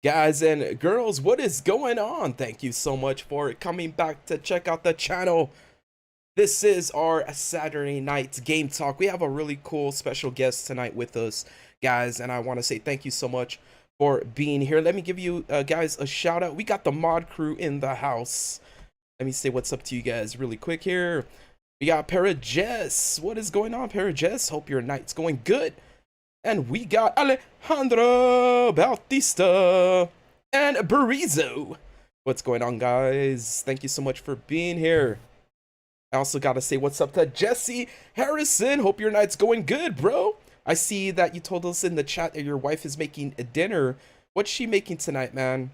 Guys and girls, what is going on? Thank you so much for coming back to check out the channel. This is our Saturday night game talk. We have a really cool special guest tonight with us, guys, and I want to say thank you so much for being here. Let me give you guys a shout out. We got the mod crew in the house. Let me say what's up to you guys really quick here. We got Parajess. What is going on, Parajess? Hope your night's going good. And we got Alejandro Bautista and Barizo. What's going on, guys? Thank you so much for being here. I also gotta say what's up to Jesse Harrison. Hope your night's going good, bro. I see that you told us in the chat that your wife is making a dinner. What's she making tonight, man?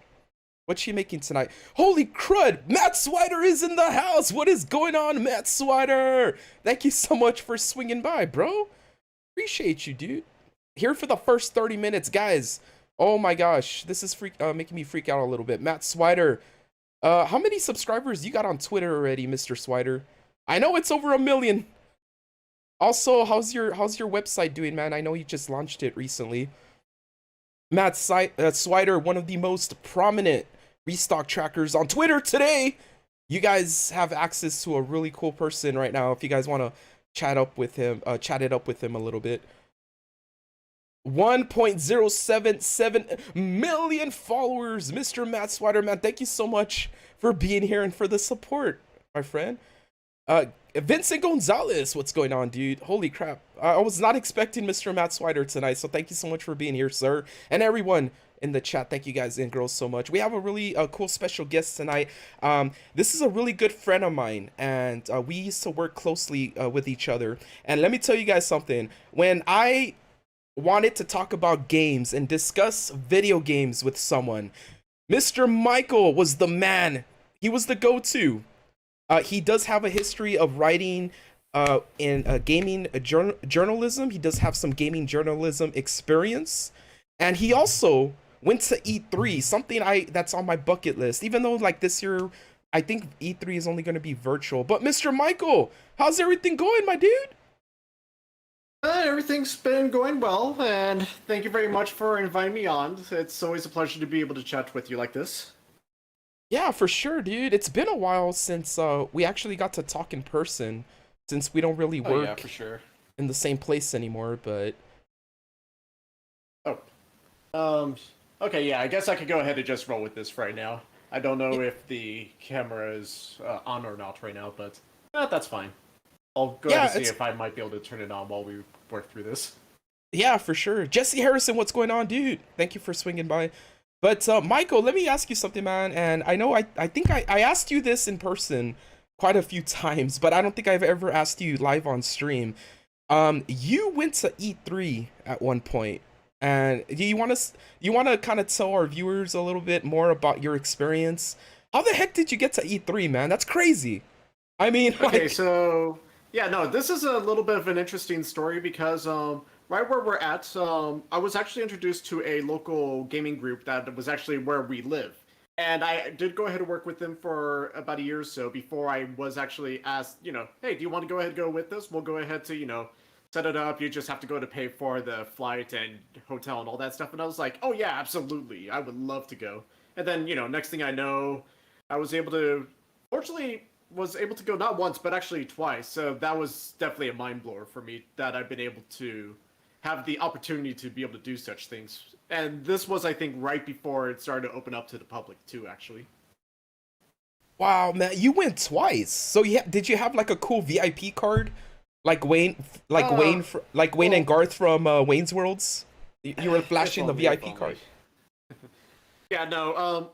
What's she making tonight? Holy crud! Matt Swider is in the house! What is going on, Matt Swider? Thank you so much for swinging by, bro. Appreciate you, dude. Here for the first 30 minutes, guys. Oh my gosh, this is making me freak out a little bit. Matt Swider, how many subscribers you got on Twitter already, Mr. Swider? I know it's over 1 million. Also, how's your website doing, man? I know you just launched it recently. Matt Swider, one of the most prominent restock trackers on Twitter today. You guys have access to a really cool person right now. If you guys want to chat it up with him a little bit. 1.077 million followers, Mr. Matt Swider, man. Thank you so much for being here and for the support, my friend. Vincent Gonzalez, what's going on, dude? Holy crap. I was not expecting Mr. Matt Swider tonight, so thank you so much for being here, sir. And everyone in the chat, thank you guys and girls so much. We have a really cool special guest tonight. This is a really good friend of mine, and we used to work closely with each other. And let me tell you guys something. When I wanted to talk about games and discuss video games with someone, Mr. Michael was the man. He was the go-to. He does have a history of writing in gaming journalism. He does have some gaming journalism experience, and he also went to E3, something that's on my bucket list. Even though like this year, I think E3 is only going to be virtual. But Mr. Michael, how's everything going, my dude? Everything's been going well, and thank you very much for inviting me on. It's always a pleasure to be able to chat with you like this. Yeah, for sure, dude. It's been a while since we actually got to talk in person, since we don't really work yeah, for sure. in the same place anymore, but... Okay, yeah, I guess I could go ahead and just roll with this right now. I don't know if the camera is on or not right now, but that's fine. I'll go ahead and see if I might be able to turn it on while we work through this. Yeah, for sure. Jesse Harrison, what's going on, dude? Thank you for swinging by. But Michael, let me ask you something, man. And I know I think I asked you this in person quite a few times, but I don't think I've ever asked you live on stream. You went to E3 at one point, and you want to kind of tell our viewers a little bit more about your experience? How the heck did you get to E3, man? That's crazy. I mean, okay, so yeah, no, this is a little bit of an interesting story because right where we're at, I was actually introduced to a local gaming group that was actually where we live. And I did go ahead and work with them for about a year or so before I was actually asked, hey, do you want to go ahead and go with us? We'll go ahead to, set it up. You just have to go to pay for the flight and hotel and all that stuff. And I was like, oh yeah, absolutely. I would love to go. And then, next thing I know, I was able to, fortunately, was able to go not once, but actually twice. So that was definitely a mind blower for me that I've been able to have the opportunity to be able to do such things. And this was, I think, right before it started to open up to the public too, actually. Wow, man, you went twice. So yeah, did you have like a cool VIP card, like Wayne and Garth from Wayne's Worlds? You were flashing the VIP card. Yeah, no,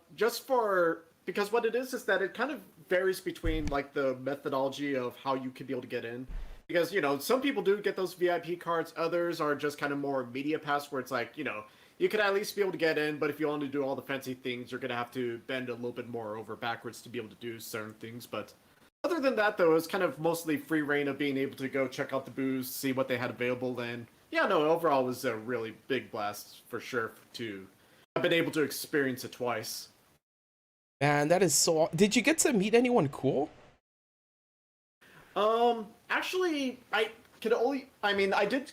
because what it is that it kind of varies between like the methodology of how you can be able to get in. Because, some people do get those VIP cards, others are just kind of more media pass where it's like, you could at least be able to get in, but if you want to do all the fancy things, you're going to have to bend a little bit more over backwards to be able to do certain things. But other than that, though, it's kind of mostly free reign of being able to go check out the booths, see what they had available, and yeah, no, overall it was a really big blast for sure to have been able to experience it twice. Man, that is so... Did you get to meet anyone cool? Actually, I did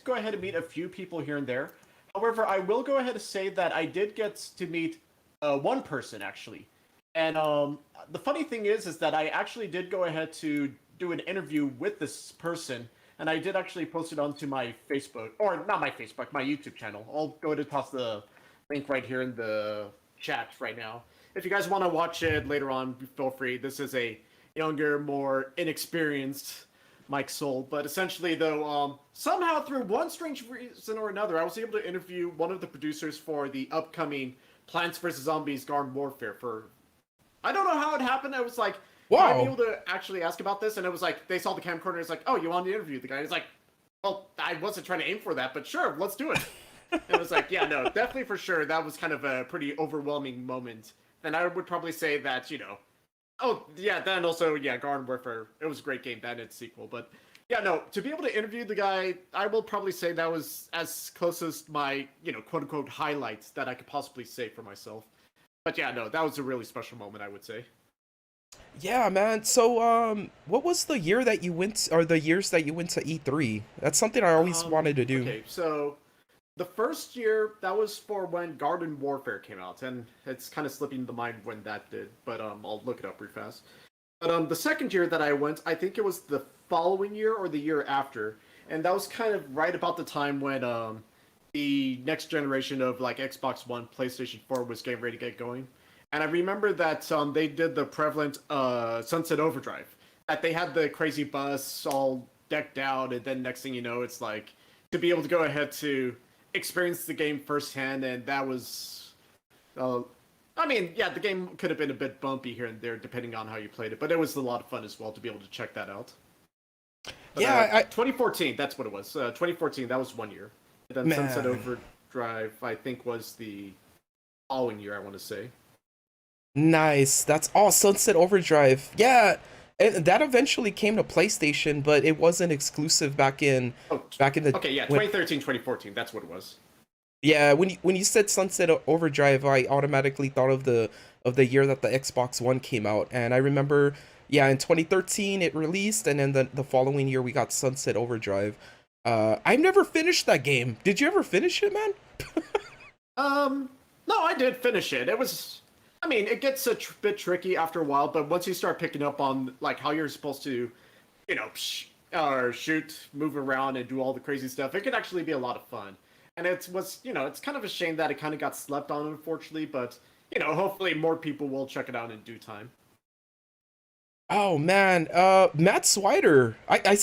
go ahead and meet a few people here and there. However, I will go ahead and say that I did get to meet one person actually. And the funny thing is that I actually did go ahead to do an interview with this person, and I did actually post it onto my Facebook, or not my Facebook, my YouTube channel. I'll go ahead and toss the link right here in the chat right now. If you guys want to watch it later on, feel free. This is a younger, more inexperienced Mike Soul, but essentially, though, somehow through one strange reason or another, I was able to interview one of the producers for the upcoming Plants vs Zombies Garden Warfare. For I don't know how it happened. I was like, Wow. can I be able to actually ask about this? And it was like they saw the camcorder. It's like, oh, you want to interview the guy? It's like, well, I wasn't trying to aim for that, but sure, let's do it. And it was like, yeah, no, definitely for sure. That was kind of a pretty overwhelming moment. And I would probably say that, oh, yeah, then also, yeah, Garden Warfare, it was a great game, that and its sequel. But, yeah, no, to be able to interview the guy, I will probably say that was as close as my, quote-unquote highlights that I could possibly say for myself. But, yeah, no, that was a really special moment, I would say. Yeah, man. So, what was the year that you went, or the years that you went to E3? That's something I always wanted to do. Okay, so the first year, that was for when Garden Warfare came out, and it's kind of slipping the mind when that did, but I'll look it up real fast. But the second year that I went, I think it was the following year or the year after, and that was kind of right about the time when the next generation of like Xbox One, PlayStation 4 was getting ready to get going. And I remember that they did the prevalent Sunset Overdrive, that they had the crazy bus all decked out, and then next thing you know, it's like to be able to go ahead to experience the game firsthand, and that was I mean, yeah, the game could have been a bit bumpy here and there depending on how you played it, but it was a lot of fun as well to be able to check that out. But, Yeah, 2014, that's what it was. 2014, that was 1 year. And then Man. Sunset Overdrive, I think, was the following year, I want to say. Nice. That's all. Sunset Overdrive. Yeah, and that eventually came to PlayStation, but it wasn't exclusive Oh, back in the okay, yeah, when, 2013, 2014, that's what it was. yeah, when you said Sunset Overdrive, I automatically thought of the year that the Xbox One came out, and I remember, yeah, in 2013 it released, and then the following year we got Sunset Overdrive. I never finished that game. Did you ever finish it, man? No, I did finish it. It was, I mean, it gets a bit tricky after a while, but once you start picking up on like how you're supposed to, or shoot, move around, and do all the crazy stuff, it can actually be a lot of fun. And it's kind of a shame that it kind of got slept on, unfortunately, but hopefully more people will check it out in due time. Oh man, Matt Swider. I'm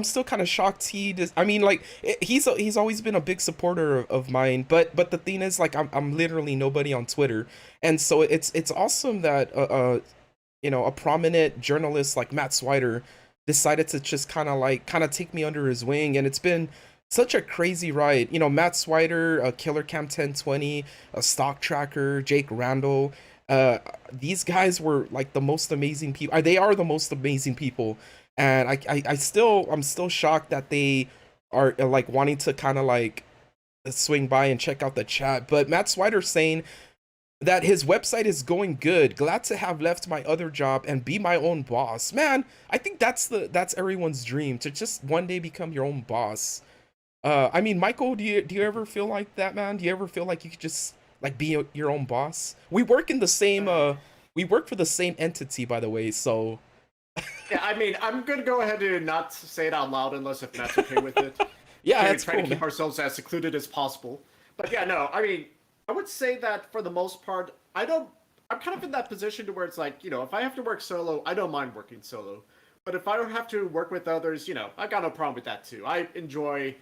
still kind of shocked. I mean, like he's always been a big supporter of mine. But the thing is, like, I'm literally nobody on Twitter, and so it's awesome that a prominent journalist like Matt Swider decided to just kind of take me under his wing, and it's been such a crazy ride. Matt Swider, Killer Cam 1020, a Stock Tracker, Jake Randall. These guys were like the most amazing people. They are the most amazing people, and I'm still shocked that they are like wanting to kind of like swing by and check out the chat. But Matt Swider saying that his website is going good. Glad to have left my other job and be my own boss. Man, I think that's everyone's dream, to just one day become your own boss. I mean, Michael, do you ever feel like that, man? Do you ever feel like you could just like be your own boss? We work for the same entity, by the way, so Yeah, I mean, I'm gonna go ahead and not say it out loud unless if Matt's okay with it. yeah, We that's try cool, to keep man. ourselves as secluded as possible. But yeah, no, I mean, I would say that for the most part, I'm kind of in that position to where it's like, if I have to work solo, I don't mind working solo. But if I don't have to work with others, I got no problem with that too. I enjoy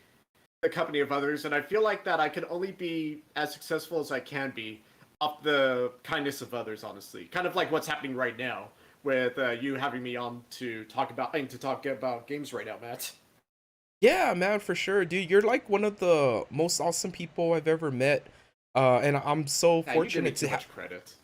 the company of others, and I feel like that I can only be as successful as I can be off the kindness of others, honestly. Kind of like what's happening right now with you having me on to talk about games right now, Matt. Yeah, man, for sure, dude. You're like one of the most awesome people I've ever met. And I'm so Yeah, you give me fortunate too to have. much credit.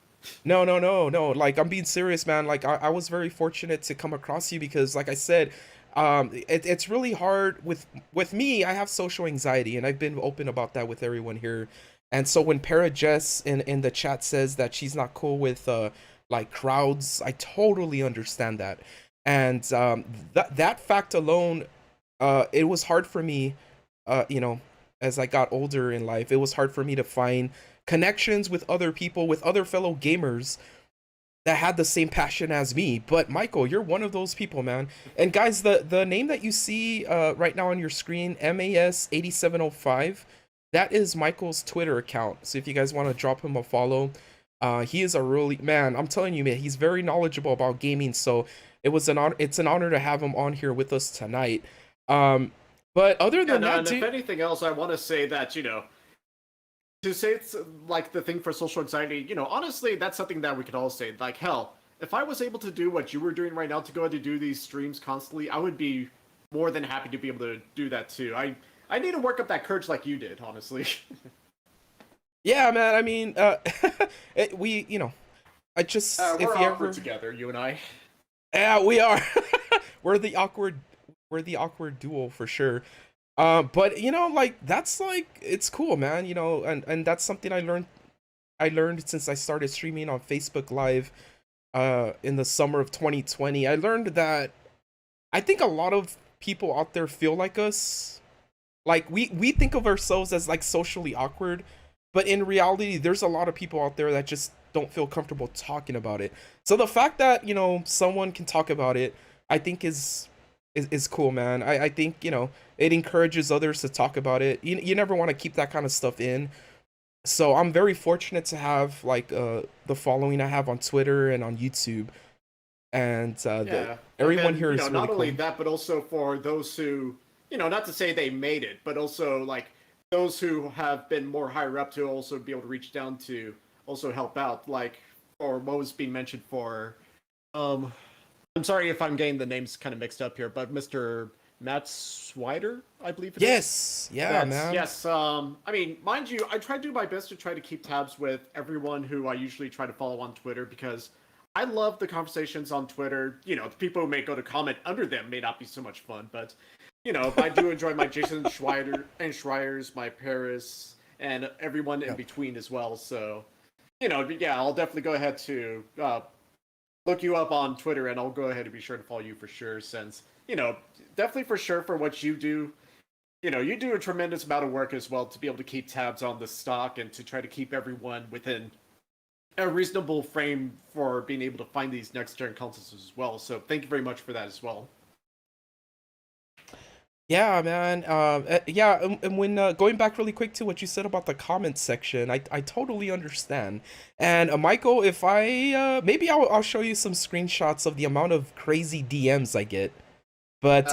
No, no, no, no. Like, I'm being serious, man. Like, I was very fortunate to come across you because, like I said, it's really hard with me. I have social anxiety, and I've been open about that with everyone here. And so when Para Jess in the chat says that she's not cool with like crowds, I totally understand that. And that fact alone, it was hard for me, you know, as I got older in life, it was hard for me to find connections with other people, with other fellow gamers that had the same passion as me. But Michael, you're one of those people, man. And guys, the name that you see right now on your screen, MAS8705, that is Michael's Twitter account. So if you guys want to drop him a follow, he is a really, man, I'm telling you, man, he's very knowledgeable about gaming. So it's an honor to have him on here with us tonight. But other than that, and if anything else, I want to say that, to say it's like the thing for social anxiety, honestly, that's something that we could all say. Like, hell, if I was able to do what you were doing right now, to go ahead and do these streams constantly, I would be more than happy to be able to do that too. I need to work up that courage like you did, honestly. Yeah, man. I mean, I just we're if you awkward ever together, you and I. Yeah, we are. We're the awkward duo for sure. But like that's like it's cool, man. And that's something I learned since I started streaming on Facebook Live in the summer of 2020. I learned that I think a lot of people out there feel like us. Like we think of ourselves as like socially awkward, but in reality there's a lot of people out there that just don't feel comfortable talking about it. So the fact that, someone can talk about it, I think is cool, man. I think, it encourages others to talk about it. You never want to keep that kind of stuff in. So I'm very fortunate to have like the following I have on Twitter and on YouTube. And everyone here is really not only cool. that, but also for those who, not to say they made it, but also like those who have been more higher up to also be able to reach down to also help out, like, or what was being mentioned for, I'm sorry if I'm getting the names kind of mixed up here, but Mr. Matt Swider, I believe it is. Yes, yeah, man. Yes, I mean, mind you, I try to do my best to try to keep tabs with everyone who I usually try to follow on Twitter, because I love the conversations on Twitter. The people who may go to comment under them may not be so much fun, but, I do enjoy my Jason Schreiers, my Paris, and everyone in between as well, so... yeah, I'll definitely go ahead to look you up on Twitter, and I'll go ahead and be sure to follow you for sure, since, definitely for sure for what you do, you do a tremendous amount of work as well to be able to keep tabs on the stock and to try to keep everyone within a reasonable frame for being able to find these next-gen consoles as well. So thank you very much for that as well. Yeah, man. Yeah, and when going back really quick to what you said about the comments section, I totally understand. And Michael, if maybe I'll show you some screenshots of the amount of crazy DMs I get. But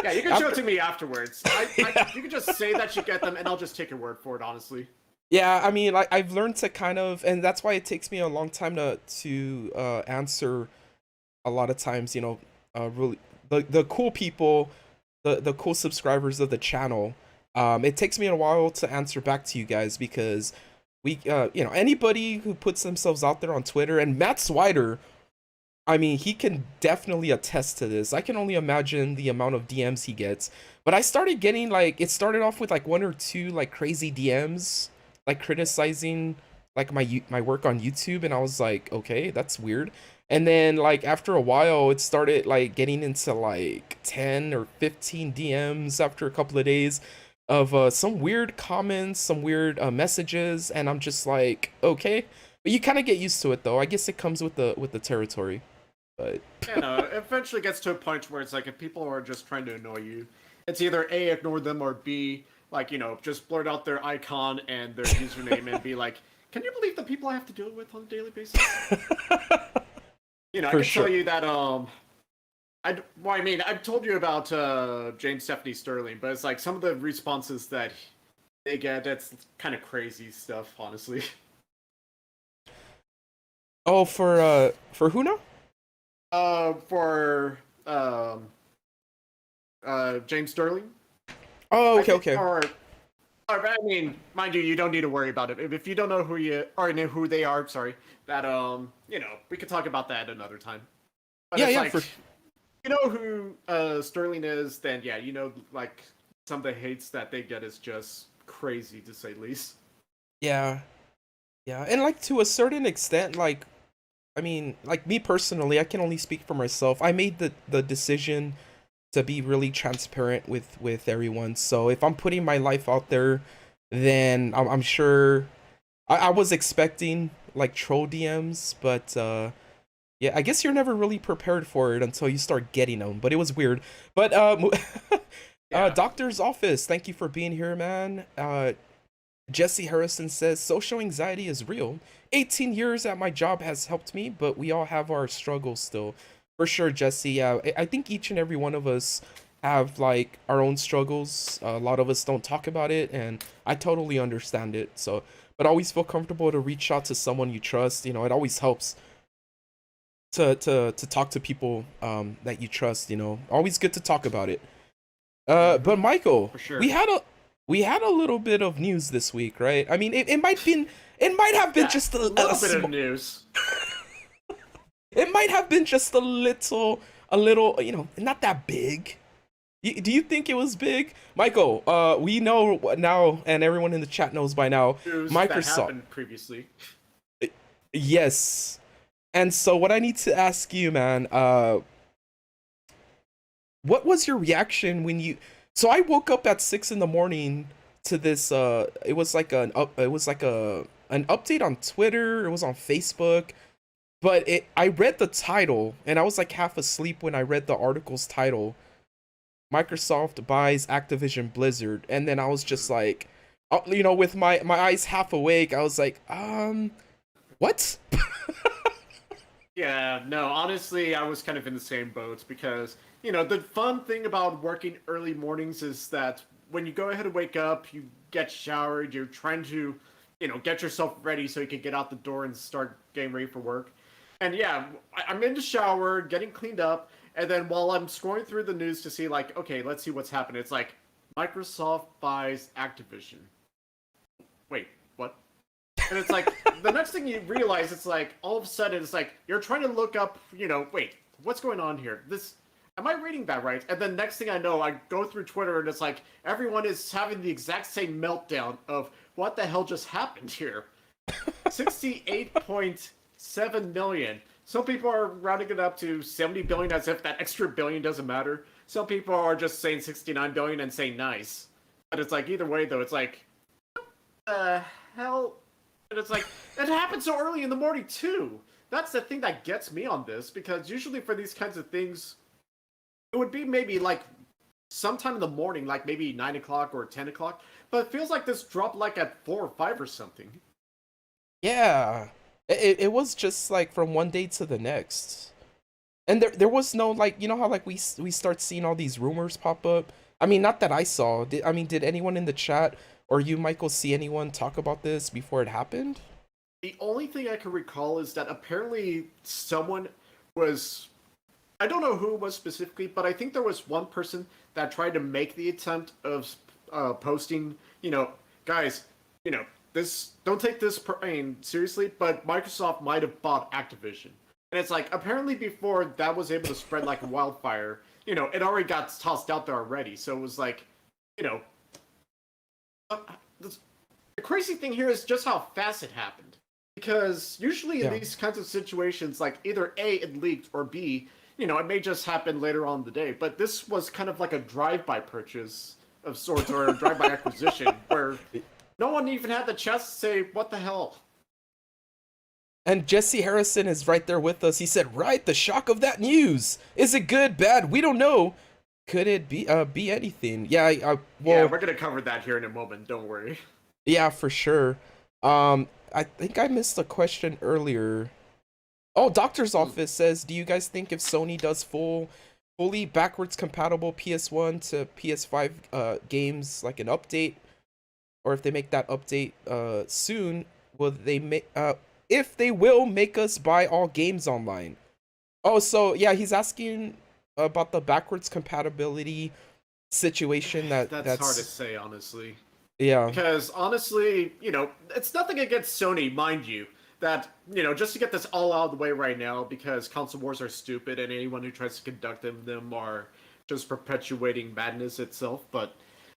yeah, you can show it to me afterwards. You can just say that you get them, and I'll just take your word for it, honestly. Yeah, I mean, like I've learned to kind of, and that's why it takes me a long time to answer. A lot of times, really the cool people. The cool subscribers of the channel, it takes me a while to answer back to you guys, because we anybody who puts themselves out there on Twitter, and Matt Swider, I mean, he can definitely attest to this. I can only imagine the amount of DMs he gets. But I started getting like, it started off with like one or two like crazy DMs, like criticizing like my work on YouTube, and I was like, okay, that's weird. And then like after a while it started like getting into like 10 or 15 DMs after a couple of days of some weird comments, some weird messages, and I'm just like, okay. But you kind of get used to it though. I guess it comes with the territory. But it eventually gets to a point where it's like, if people are just trying to annoy you, it's either A, ignore them, or B, like, just blurt out their icon and their username and be like, can you believe the people I have to deal with on a daily basis? I can tell you that, I've told you about James Stephanie Sterling, but it's like some of the responses that they get, it's kind of crazy stuff, honestly. Oh, for who now? For James Sterling. Oh, okay. Or I mean, mind you, you don't need to worry about it. If you don't know who they are, sorry, that we could talk about that another time. But Yeah, like, you know who Sterling is, then yeah, like some of the hates that they get is just crazy, to say the least. Yeah, and like to a certain extent, like, I mean, like me personally, I can only speak for myself. I made the decision to be really transparent with everyone. So if I'm putting my life out there, then I'm sure I was expecting like troll DMs, but yeah, I guess you're never really prepared for it until you start getting them. But it was weird. But Yeah. doctor's office, thank you for being here, man. Jesse Harrison says social anxiety is real. 18 years at my job has helped me, but we all have our struggles still. For sure, Jesse. Yeah, I think each and every one of us have like our own struggles. A lot of us don't talk about it, and I totally understand it. So, but always feel comfortable to reach out to someone you trust. You know, it always helps to talk to people that you trust. You know, always good to talk about it. But Michael, For sure. we had a little bit of news this week, right? I mean, it might have been Yeah, just a little bit of news. it might have been just a little, not that big. Do you think it was big, Michael? We know now, and everyone in the chat knows by now. News that Microsoft, happened previously. yes. And so, what I need to ask you, man, what was your reaction when you? So I woke up at 6 in the morning to this. It was like an update on Twitter. It was on Facebook, but I read the title and I was like half asleep when I read the article's title. Microsoft buys Activision Blizzard, and then I was just like, with my eyes half awake, I was like, what? Yeah, no, honestly, I was kind of in the same boat because, the fun thing about working early mornings is that when you go ahead and wake up, you get showered, you're trying to, get yourself ready so you can get out the door and start getting ready for work. And yeah, I'm in the shower, getting cleaned up, and then while I'm scrolling through the news to see, like, okay, let's see what's happening, it's like, Microsoft buys Activision. Wait, what? And it's like, the next thing you realize, it's like, all of a sudden, it's like, you're trying to look up, wait, what's going on here? Am I reading that right? And then next thing I know, I go through Twitter and it's like, everyone is having the exact same meltdown of, what the hell just happened here? 68.7 million. Some people are rounding it up to 70 billion as if that extra billion doesn't matter. Some people are just saying 69 billion and saying nice. But it's like, either way though, it's like, what the hell? And it's like, it happened so early in the morning too. That's the thing that gets me on this, because usually for these kinds of things, it would be maybe like sometime in the morning, like maybe 9 o'clock or 10 o'clock. But it feels like this dropped like at 4 or 5 or something. Yeah, it was just like from one day to the next, and there was no, like, how like we start seeing all these rumors pop up. I mean, not that I saw. Did anyone in the chat or you, Michael, see anyone talk about this before it happened? The only thing I can recall is that apparently someone was, I don't know who it was specifically, but I think there was one person that tried to make the attempt of posting, guys, this, don't take this seriously, but Microsoft might have bought Activision. And it's like, apparently before that was able to spread like a wildfire, it already got tossed out there already. So it was like, the crazy thing here is just how fast it happened. Because usually in these kinds of situations, like either A, it leaked, or B, it may just happen later on in the day. But this was kind of like a drive-by purchase of sorts, or a drive-by acquisition, where no one even had the chance to say, what the hell? And Jesse Harrison is right there with us. He said, right, the shock of that news. Is it good, bad? We don't know. Could it be anything? Yeah, well, yeah, we're going to cover that here in a moment. Don't worry. Yeah, for sure. I think I missed a question earlier. Oh, Doctor's Office says, do you guys think if Sony does fully backwards compatible PS1 to PS5 games, like an update, or if they make that update soon, will they make if they will make us buy all games online? Oh, so yeah, he's asking about the backwards compatibility situation. That's hard to say, honestly. Yeah. Because honestly, it's nothing against Sony, mind you, that, just to get this all out of the way right now, because console wars are stupid and anyone who tries to conduct them are just perpetuating madness itself. But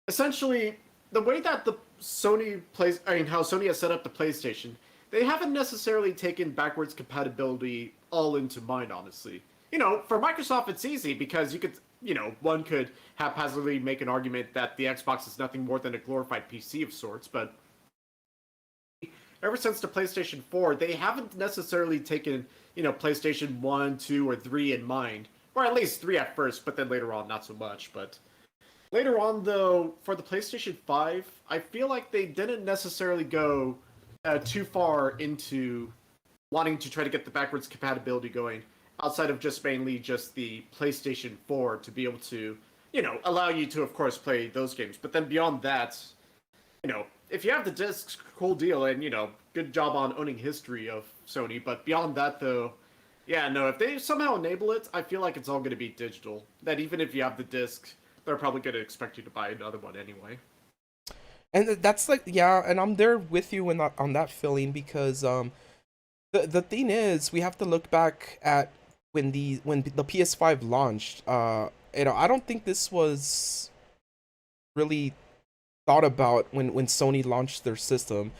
essentially, the way that how Sony has set up the PlayStation, they haven't necessarily taken backwards compatibility all into mind, honestly. For Microsoft, it's easy because one could haphazardly make an argument that the Xbox is nothing more than a glorified PC of sorts, but ever since the PlayStation 4, they haven't necessarily taken, PlayStation 1, 2, or 3 in mind. Or at least 3 at first, but then later on, not so much. But later on, though, for the PlayStation 5, I feel like they didn't necessarily go too far into wanting to try to get the backwards compatibility going, outside of just mainly just the PlayStation 4 to be able to, allow you to, of course, play those games. But then beyond that, if you have the discs, cool deal, and good job on owning history of Sony. But beyond that, though, yeah, no, if they somehow enable it, I feel like it's all going to be digital. That even if you have the disc, they're probably going to expect you to buy another one anyway. And that's like, yeah, and I'm there with you on that feeling because the thing is, we have to look back at when the PS5 launched. I don't think this was really thought about when Sony launched their system.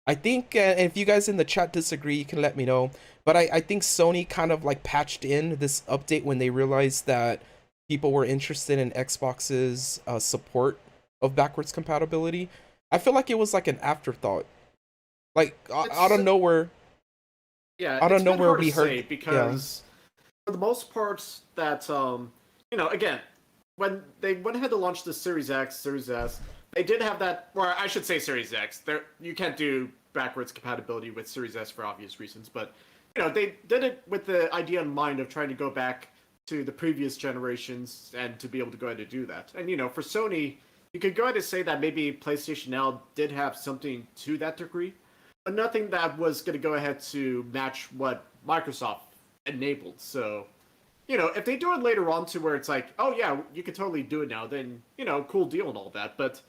I think, if you guys in the chat disagree, you can let me know. But I think Sony kind of like patched in this update when they realized that people were interested in Xbox's support of backwards compatibility. I feel like it was like an afterthought. Like out of nowhere. Yeah, out of it's been nowhere hard we to heard. say because for the most part, that again, when they went ahead to launch the Series X, Series S, they did have that, or I should say Series X. There, you can't do backwards compatibility with Series S for obvious reasons, but they did it with the idea in mind of trying to go back to the previous generations and to be able to go ahead and do that. And for Sony, you could go ahead and say that maybe PlayStation Now did have something to that degree, but nothing that was going to go ahead to match what Microsoft enabled. So, if they do it later on to where it's like, oh yeah, you can totally do it now, then, cool deal and all that. But,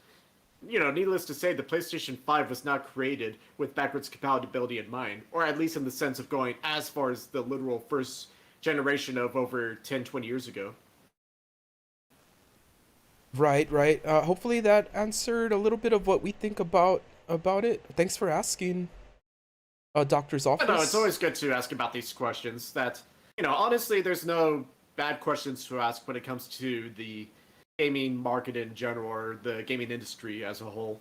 needless to say, the PlayStation 5 was not created with backwards compatibility in mind, or at least in the sense of going as far as the literal first generation of over 10, 20 years ago. Right, right. Hopefully that answered a little bit of what we think about it. Thanks for asking, Doctor's No, it's Office. always good to ask about these questions. That honestly, there's no bad questions to ask when it comes to the gaming market in general or the gaming industry as a whole.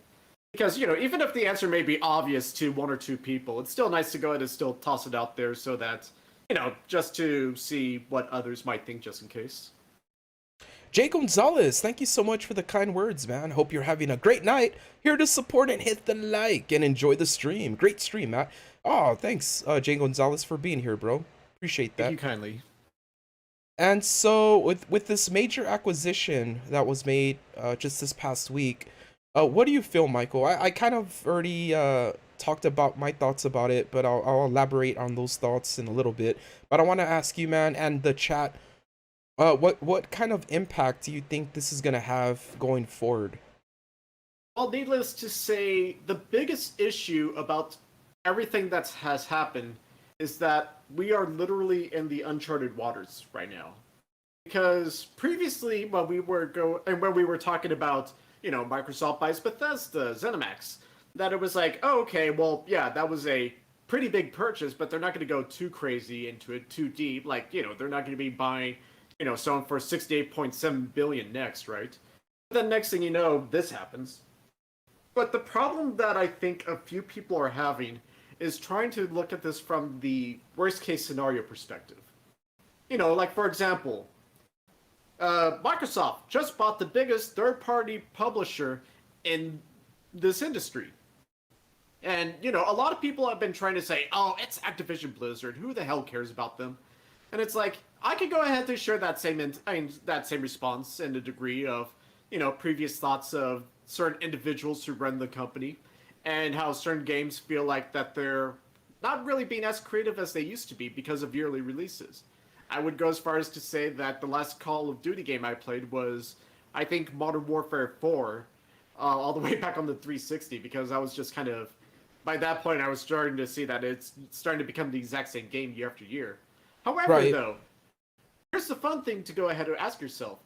Because even if the answer may be obvious to one or two people, it's still nice to go ahead and still toss it out there so that just to see what others might think, just in case. Jay Gonzalez, thank you so much for the kind words, man. Hope you're having a great night. Here to support and hit the like and enjoy the stream. Great stream, Matt. Oh, thanks, Jay Gonzalez, for being here, bro. Appreciate Thank that. you kindly. And so, with this major acquisition that was made just this past week, what do you feel, Michael? I kind of already talked about my thoughts about it, but I'll elaborate on those thoughts in a little bit. But I want to ask you, man, and the chat, what kind of impact do you think this is gonna have going forward? Well, needless to say, the biggest issue about everything that has happened is that we are literally in the uncharted waters right now. Because previously, when we were talking about, Microsoft buys Bethesda, ZeniMax, that it was like, oh, okay, well, yeah, that was a pretty big purchase, but they're not going to go too crazy into it, too deep. Like, they're not going to be buying, someone for 68.7 billion next, right? But then next thing you know, this happens. But the problem that I think a few people are having is trying to look at this from the worst case scenario perspective. Like for example, Microsoft just bought the biggest third-party publisher in this industry. And, a lot of people have been trying to say, oh, it's Activision Blizzard, who the hell cares about them? And it's like, I could go ahead to share that same response in a degree of, previous thoughts of certain individuals who run the company and how certain games feel like that they're not really being as creative as they used to be because of yearly releases. I would go as far as to say that the last Call of Duty game I played was, I think, Modern Warfare 4, all the way back on the 360, because I was just kind of, by that point, I was starting to see that it's starting to become the exact same game year after year. However, Right. though, here's the fun thing to go ahead and ask yourself.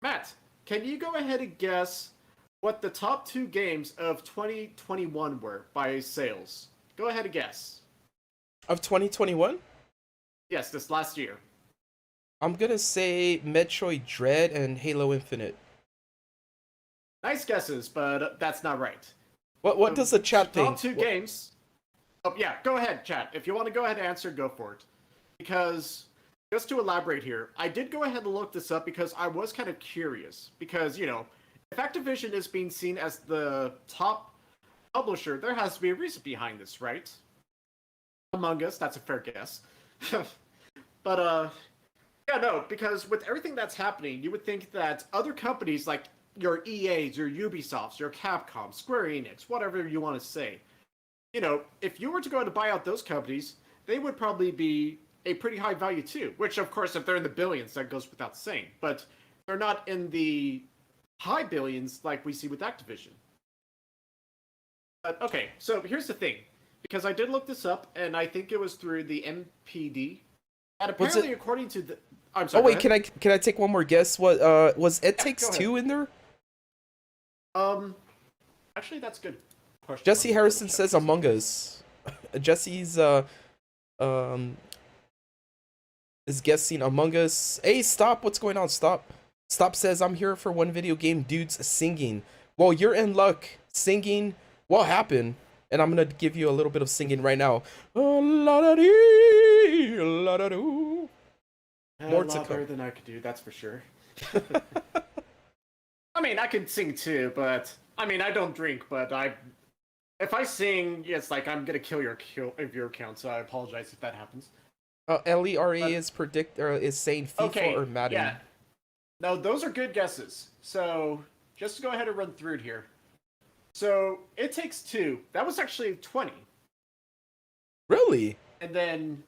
Matt, can you go ahead and guess what the top 2 games of 2021 were by sales? Go ahead and guess. Of 2021? Yes, this last year. I'm gonna say Metroid Dread and Halo Infinite. Nice guesses, but that's not right. What does the chat Top think? two games. Oh yeah, go ahead, chat. If you want to go ahead and answer, go for it. Because just to elaborate here, I did go ahead and look this up because I was kind of curious. Because if Activision is being seen as the top publisher, there has to be a reason behind this, right? Among Us, that's a fair guess. But yeah, no, because with everything that's happening, you would think that other companies like your EAs, your Ubisofts, your Capcom, Square Enix, whatever you want to say, if you were to go to buy out those companies, they would probably be a pretty high value too. Which, of course, if they're in the billions, that goes without saying. But they're not in the high billions like we see with Activision. But okay, so here's the thing. Because I did look this up, and I think it was through the MPD. And apparently, according to the... I'm sorry, oh wait, can I take one more guess? What was It Takes Two in there? Actually, that's a good question. Jesse Harrison says Among Us. Jesse's is guessing Among Us. Hey, stop! What's going on? Stop! Stop says I'm here for one video game dudes singing. Well, you're in luck. Singing. What happened? And I'm gonna give you a little bit of singing right now. More to come. Better than I could do, that's for sure. I mean, I can sing too, but I mean, I don't drink, but if I sing, it's like I'm gonna kill your account. So I apologize if that happens. LERE is saying FIFA or Madden. Yeah. No, those are good guesses. So just to go ahead and run through it here. So It Takes Two. That was actually 20. Really? And then,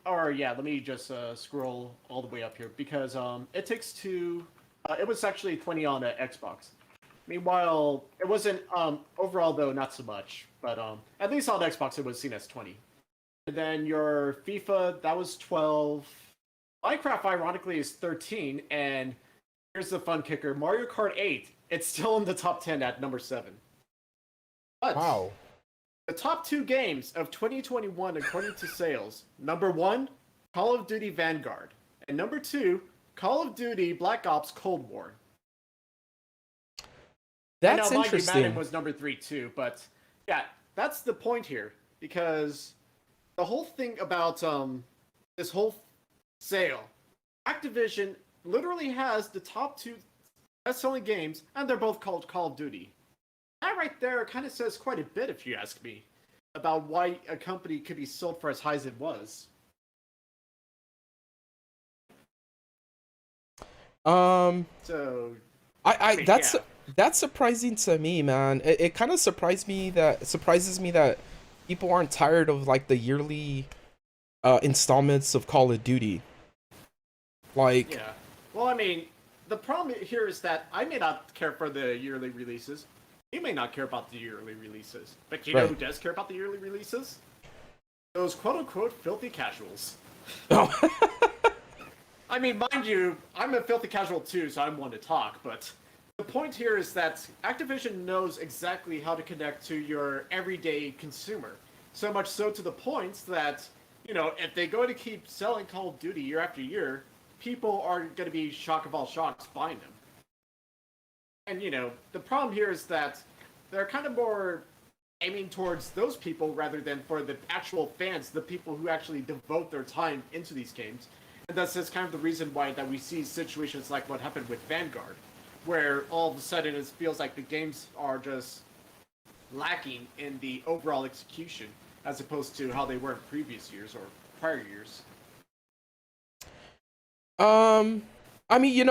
or yeah, let me just scroll all the way up here because It Takes Two. It was actually 20 on Xbox. Meanwhile, it wasn't overall though, not so much. But at least on Xbox, it was seen as 20. And then your FIFA, that was 12. Minecraft, ironically, is 13. And here's the fun kicker: Mario Kart 8. It's still in the top 10 at number 7. But wow. The top 2 games of 2021 according to sales. Number 1, Call of Duty Vanguard. And number 2, Call of Duty Black Ops Cold War. That's now, interesting. Madden was number 3 too, but yeah, that's the point here. Because the whole thing about this whole sale, Activision literally has the top 2 best-selling games, and they're both called Call of Duty. That right there kind of says quite a bit, if you ask me, about why a company could be sold for as high as it was. So, that's surprising to me, man. It kind of surprises me that people aren't tired of like the yearly installments of Call of Duty. Like, yeah. Well, I mean, the problem here is that I may not care for the yearly releases. You may not care about the yearly releases. But you know who does care about the yearly releases? Those quote-unquote filthy casuals. Oh. I mean, mind you, I'm a filthy casual too, so I'm one to talk, but the point here is that Activision knows exactly how to connect to your everyday consumer. So much so to the point that, if they go to keep selling Call of Duty year after year, people are going to be shock of all shocks buying them. And, the problem here is that they're kind of more aiming towards those people rather than for the actual fans, the people who actually devote their time into these games. And that's just kind of the reason why that we see situations like what happened with Vanguard, where all of a sudden it feels like the games are just lacking in the overall execution as opposed to how they were in previous years or prior years. I mean,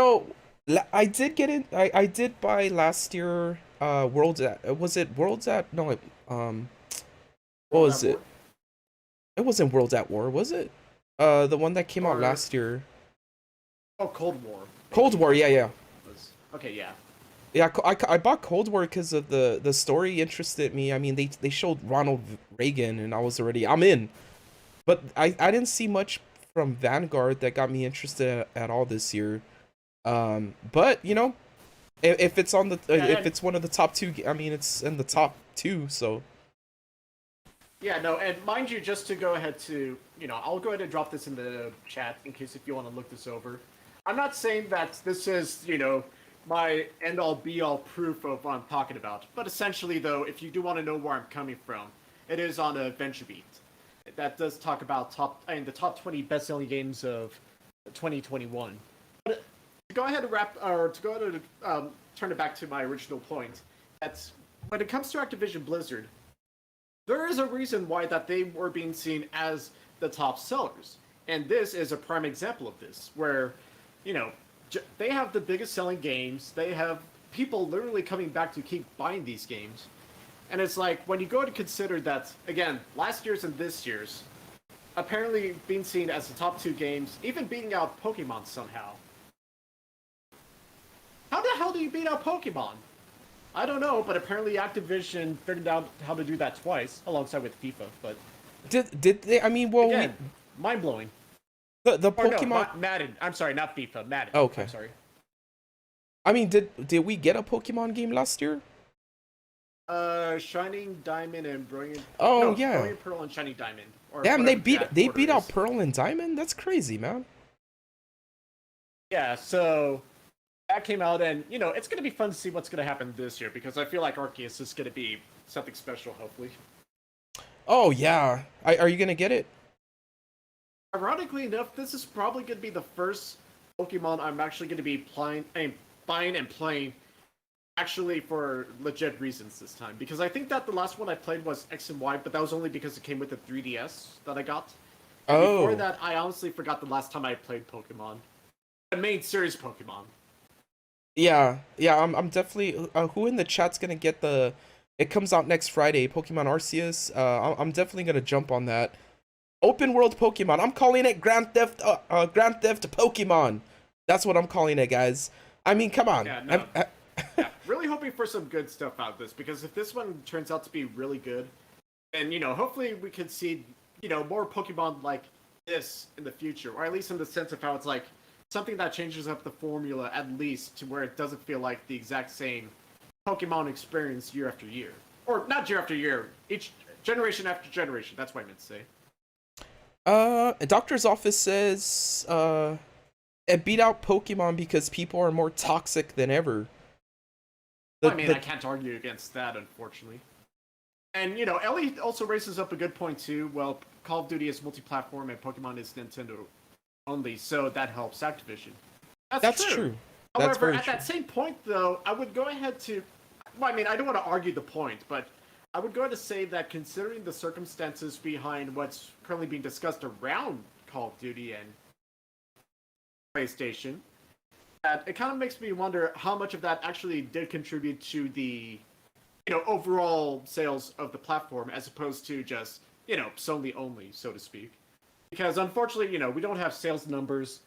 I did get in. I did buy last year. Worlds at was it Worlds at no? What was it? It wasn't Worlds at War, was it? The one that came out last year. Oh, Cold War. Cold War, yeah. Okay, yeah. Yeah, I bought Cold War because of the story interested me. I mean, they showed Ronald Reagan, and I'm in. But I didn't see much from Vanguard that got me interested at all this year. But if it's on the if it's one of the top 2, I mean, it's in the top 2, so. Yeah, no, and mind you, just to go ahead to, I'll go ahead and drop this in the chat in case if you want to look this over. I'm not saying that this is, my end-all be-all proof of what I'm talking about, but essentially, though, if you do want to know where I'm coming from, it is on a VentureBeat. That does talk about the top 20 best-selling games of 2021. But to go ahead and turn it back to my original point, that's when it comes to Activision Blizzard, there is a reason why that they were being seen as the top sellers. And this is a prime example of this, where, they have the biggest selling games. They have people literally coming back to keep buying these games. And it's like, when you go to consider that, again, last year's and this year's, apparently being seen as the top 2 games, even beating out Pokemon somehow. How the hell do you beat out Pokemon? I don't know, but apparently Activision figured out how to do that twice, alongside with FIFA. But did they? I mean, well, again, mind blowing. The Pokemon. No, Madden. I'm sorry, not FIFA. Madden. Okay. I'm sorry. I mean, did we get a Pokemon game last year? Shining Diamond and Brilliant. Oh no, yeah. Brilliant Pearl and Shining Diamond. Damn, they beat out Pearl and Diamond. That's crazy, man. Yeah, so that came out, and it's gonna be fun to see what's gonna happen this year, because I feel like Arceus is gonna be something special, hopefully. Oh yeah, are you gonna get it? Ironically enough, this is probably gonna be the first Pokemon I'm actually gonna be buying and playing, actually for legit reasons this time. Because I think that the last one I played was X and Y, but that was only because it came with the 3DS that I got. And before that, I honestly forgot the last time I played Pokemon. The main series Pokemon. Yeah, I'm definitely. Who in the chat's gonna get the? It comes out next Friday. Pokemon Arceus. I'm definitely gonna jump on that. Open world Pokemon. I'm calling it Grand Theft Pokemon. That's what I'm calling it, guys. I mean, come on. Yeah, no. Yeah, really hoping for some good stuff out of this, because if this one turns out to be really good, then hopefully we could see more Pokemon like this in the future, or at least in the sense of how it's like something that changes up the formula, at least to where it doesn't feel like the exact same Pokemon experience year after year. Or not year after year, each generation after generation. That's what I meant to say. A doctor's office says it beat out Pokemon because people are more toxic than ever. I can't argue against that, unfortunately. And Ellie also raises up a good point too. Well, Call of Duty is multi-platform and Pokemon is Nintendo only, so that helps Activision. That's true. However, at that same point, though, I would go ahead to... Well, I don't want to argue the point, but I would go ahead to say that considering the circumstances behind what's currently being discussed around Call of Duty and PlayStation, that it kind of makes me wonder how much of that actually did contribute to the, overall sales of the platform, as opposed to just, Sony only, so to speak. Because unfortunately, we don't have sales numbers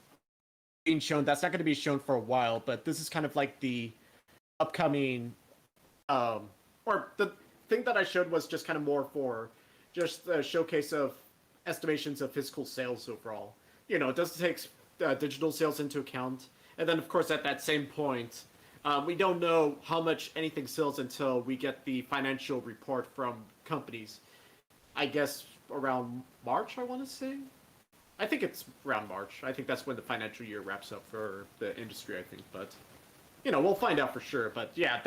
being shown. That's not going to be shown for a while, but this is kind of like the upcoming, or the thing that I showed was just kind of more for just the showcase of estimations of physical sales overall. It does take digital sales into account. And then, of course, at that same point, we don't know how much anything sells until we get the financial report from companies. I guess around March, I want to say. I think it's around March. I think that's when the financial year wraps up for the industry, I think. But, we'll find out for sure. But, yeah,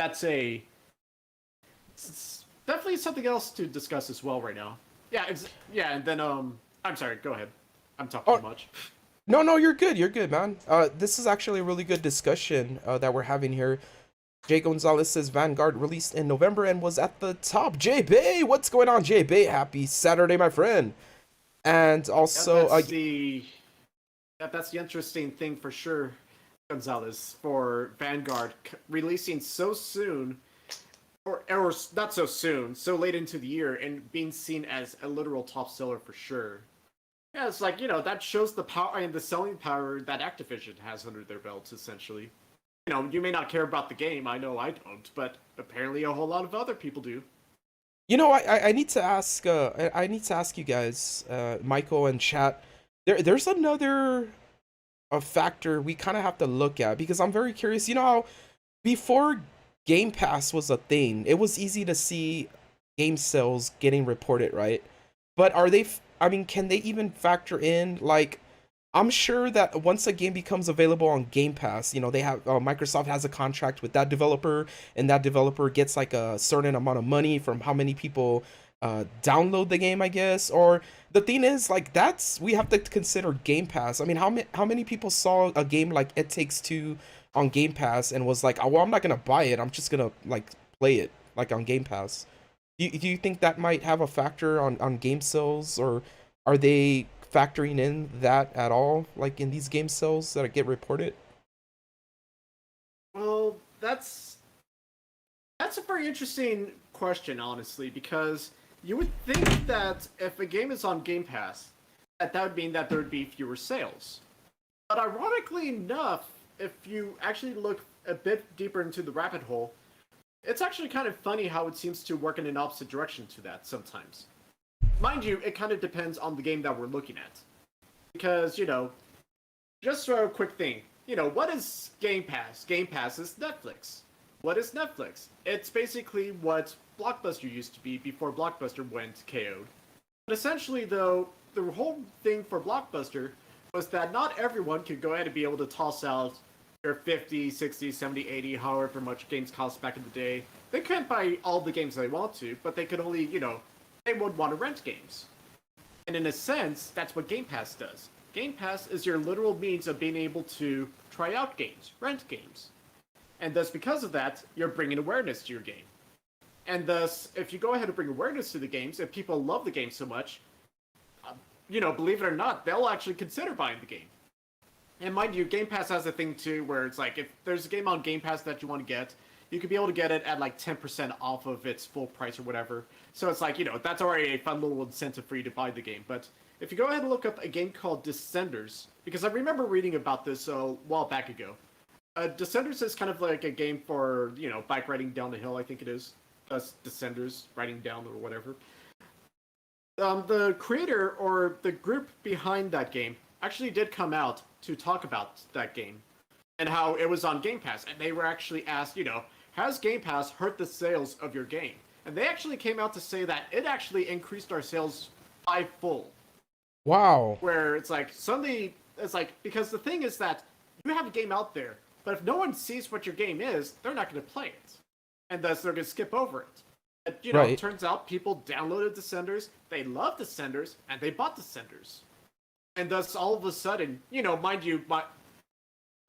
it's definitely something else to discuss as well right now. Yeah, and then, I'm sorry, go ahead. I'm talking too much. No, you're good, man. This is actually a really good discussion that we're having here. Jay Gonzalez says Vanguard released in November and was at the top. JB, what's going on, JB? Happy Saturday, my friend. And also, that's the interesting thing for sure, Gonzalez, for Vanguard releasing so soon, or not so soon, so late into the year, and being seen as a literal top seller for sure. Yeah, it's like, that shows the power and the selling power that Activision has under their belts, essentially. You may not care about the game, I know I don't, but apparently a whole lot of other people do. I need to ask you guys, Michael and chat, there's another factor we kind of have to look at, because I'm very curious. How before Gamepass was a thing, it was easy to see game sales getting reported, right? But are they? I mean, can they even factor in like? I'm sure that once a game becomes available on Game Pass, they have Microsoft has a contract with that developer, and that developer gets like a certain amount of money from how many people download the game, I guess. Or the thing is, like we have to consider Game Pass. I mean, how many people saw a game like It Takes Two on Game Pass and was like, oh, well, I'm not gonna buy it. I'm just gonna like play it like on Game Pass. Do you think that might have a factor on game sales, or are they factoring in that at all, like in these game sales that get reported? Well, that's a very interesting question, honestly, because you would think that if a game is on Game Pass, that would mean that there would be fewer sales. But ironically enough, if you actually look a bit deeper into the rabbit hole, it's actually kind of funny how it seems to work in an opposite direction to that sometimes. Mind you, it kind of depends on the game that we're looking at. Because, just for a quick thing, what is Game Pass? Game Pass is Netflix. What is Netflix? It's basically what Blockbuster used to be before Blockbuster went KO'd. But essentially, though, the whole thing for Blockbuster was that not everyone could go ahead and be able to toss out their 50, 60, 70, 80, however much games cost back in the day. They couldn't buy all the games they want to, but they could only, they would want to rent games. And in a sense, that's what Game Pass does. Game Pass is your literal means of being able to try out games, rent games. And thus, because of that, you're bringing awareness to your game. And thus, if you go ahead and bring awareness to the games, if people love the game so much, believe it or not, they'll actually consider buying the game. And mind you, Game Pass has a thing too where it's like, if there's a game on Game Pass that you want to get, you could be able to get it at like 10% off of its full price or whatever. So it's like, that's already a fun little incentive for you to buy the game. But if you go ahead and look up a game called Descenders, because I remember reading about this a while back ago. Descenders is kind of like a game for, bike riding down the hill, I think it is. Thus, Descenders, riding down or whatever. The creator or the group behind that game actually did come out to talk about that game and how it was on Game Pass. And they were actually asked, has Game Pass hurt the sales of your game? And they actually came out to say that it actually increased our sales fivefold. Wow. Where it's like, suddenly, it's like, because the thing is that you have a game out there, but if no one sees what your game is, they're not going to play it. And thus they're going to skip over it. But, Right. It turns out people downloaded Descenders, they loved Descenders, and they bought Descenders. And thus, all of a sudden, mind you, how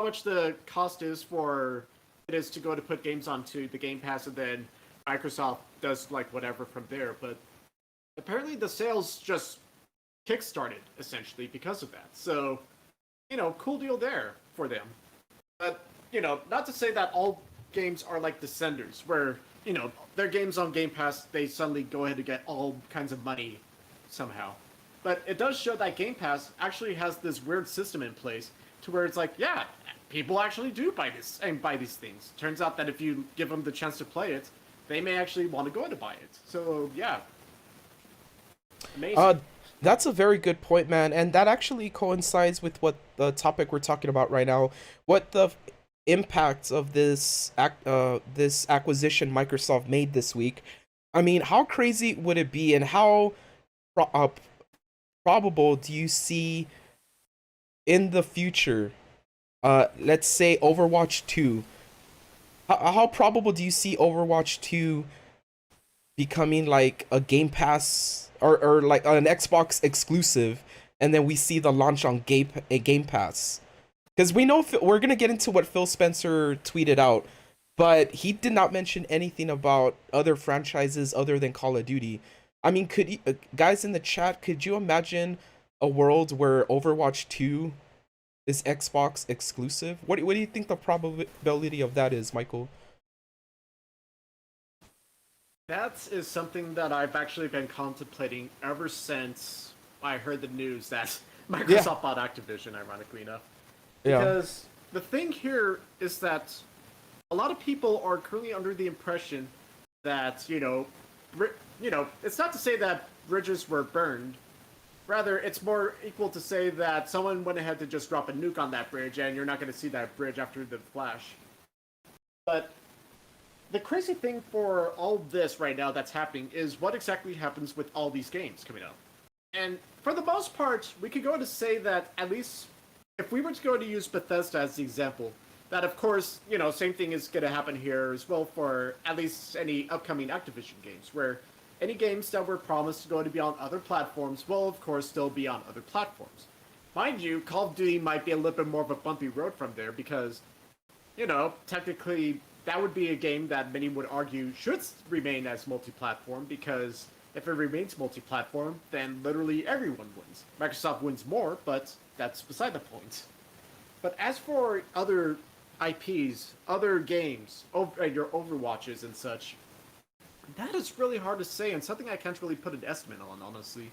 much the cost is for it is to go to put games onto the Game Pass, and then Microsoft does like whatever from there. But apparently, the sales just kickstarted essentially because of that. So, cool deal there for them. But not to say that all games are like Descenders, where their games on Game Pass, they suddenly go ahead and get all kinds of money somehow. But it does show that Game Pass actually has this weird system in place to where it's like, yeah, people actually do buy this and buy these things. Turns out that if you give them the chance to play it, they may actually want to go ahead and buy it. So yeah, amazing. That's a very good point, man, and that actually coincides with what the topic we're talking about right now. What the impacts of this acquisition Microsoft made this week. I mean, how crazy would it be, and how pro- uh, probable do you see in the future? Let's say Overwatch 2. How probable do you see Overwatch 2 becoming like a Game Pass, or like an Xbox exclusive, and then we see the launch on Game Pass? Because we know we're gonna get into what Phil Spencer tweeted out, but he did not mention anything about other franchises other than Call of Duty. I mean, guys in the chat, could you imagine a world where Overwatch 2 is Xbox exclusive? What do you think the probability of that is, Michael? That is something that I've actually been contemplating ever since I heard the news that Microsoft bought Activision, ironically enough. Yeah. Because the thing here is that a lot of people are currently under the impression that, it's not to say that bridges were burned. Rather, it's more equal to say that someone went ahead to just drop a nuke on that bridge, and you're not going to see that bridge after the flash. But the crazy thing for all this right now that's happening is what exactly happens with all these games coming up. And for the most part, we could go to say that at least if we were to go to use Bethesda as the example, that of course, same thing is going to happen here as well for at least any upcoming Activision games, where any games that were promised to go to be on other platforms will of course still be on other platforms. Mind you, Call of Duty might be a little bit more of a bumpy road from there because, technically that would be a game that many would argue should remain as multi-platform because if it remains multi-platform, then literally everyone wins. Microsoft wins more, but that's beside the point. But as for other IPs, other games, your Overwatches and such, that is really hard to say and something I can't really put an estimate on, honestly.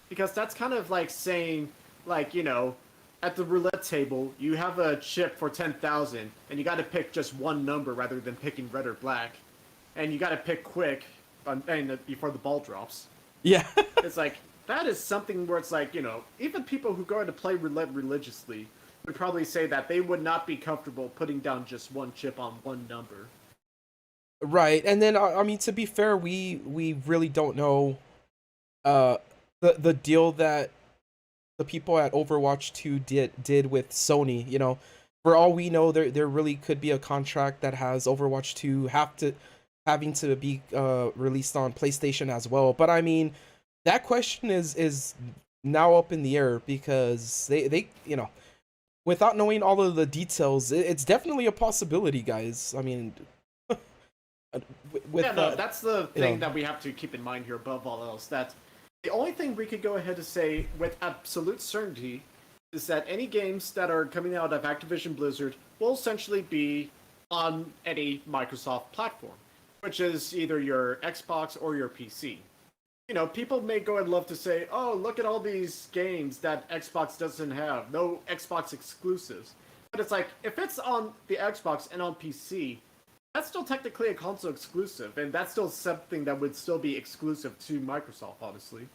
Because that's kind of like saying, at the roulette table, you have a chip for 10,000 and you got to pick just one number rather than picking red or black. And you got to pick quick before the ball drops. Yeah. It's like, that is something where it's like, even people who go to play roulette religiously would probably say that they would not be comfortable putting down just one chip on one number. Right. And then, I mean, to be fair, we really don't know the deal that the people at Overwatch 2 did with Sony. For all we know, there really could be a contract that has Overwatch 2 having to be released on PlayStation as well. But I mean, that question is now up in the air because they without knowing all of the details, it's definitely a possibility, guys. I mean, that's the thing that we have to keep in mind here above all else, that the only thing we could go ahead to say with absolute certainty is that any games that are coming out of Activision Blizzard will essentially be on any Microsoft platform, which is either your Xbox or your PC. People may go and love to say, oh, look at all these games that Xbox doesn't have, no Xbox exclusives. But it's like, if it's on the Xbox and on PC, that's still technically a console exclusive, and that's still something that would still be exclusive to Microsoft, honestly.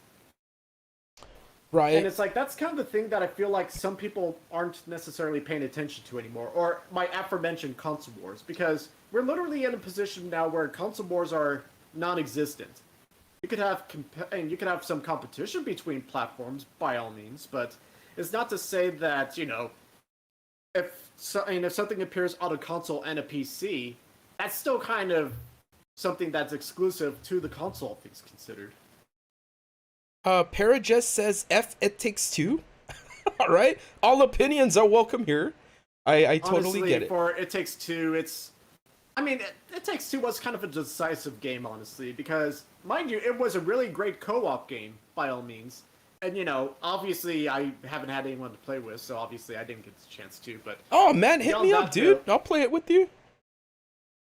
Right. And it's like, that's kind of the thing that I feel like some people aren't necessarily paying attention to anymore, or my aforementioned console wars, because we're literally in a position now where console wars are non-existent. You could have some competition between platforms by all means, but it's not to say that if something appears on a console and a PC, that's still kind of something that's exclusive to the console, things considered. Parajest says F It Takes Two. All right, all opinions are welcome here. I totally Honestly, get it. For It Takes Two, It Takes Two was kind of a decisive game, honestly, because, mind you, it was a really great co-op game, by all means. And, obviously, I haven't had anyone to play with, so obviously I didn't get the chance to, but... Oh, man, hit me up, dude. I'll play it with you.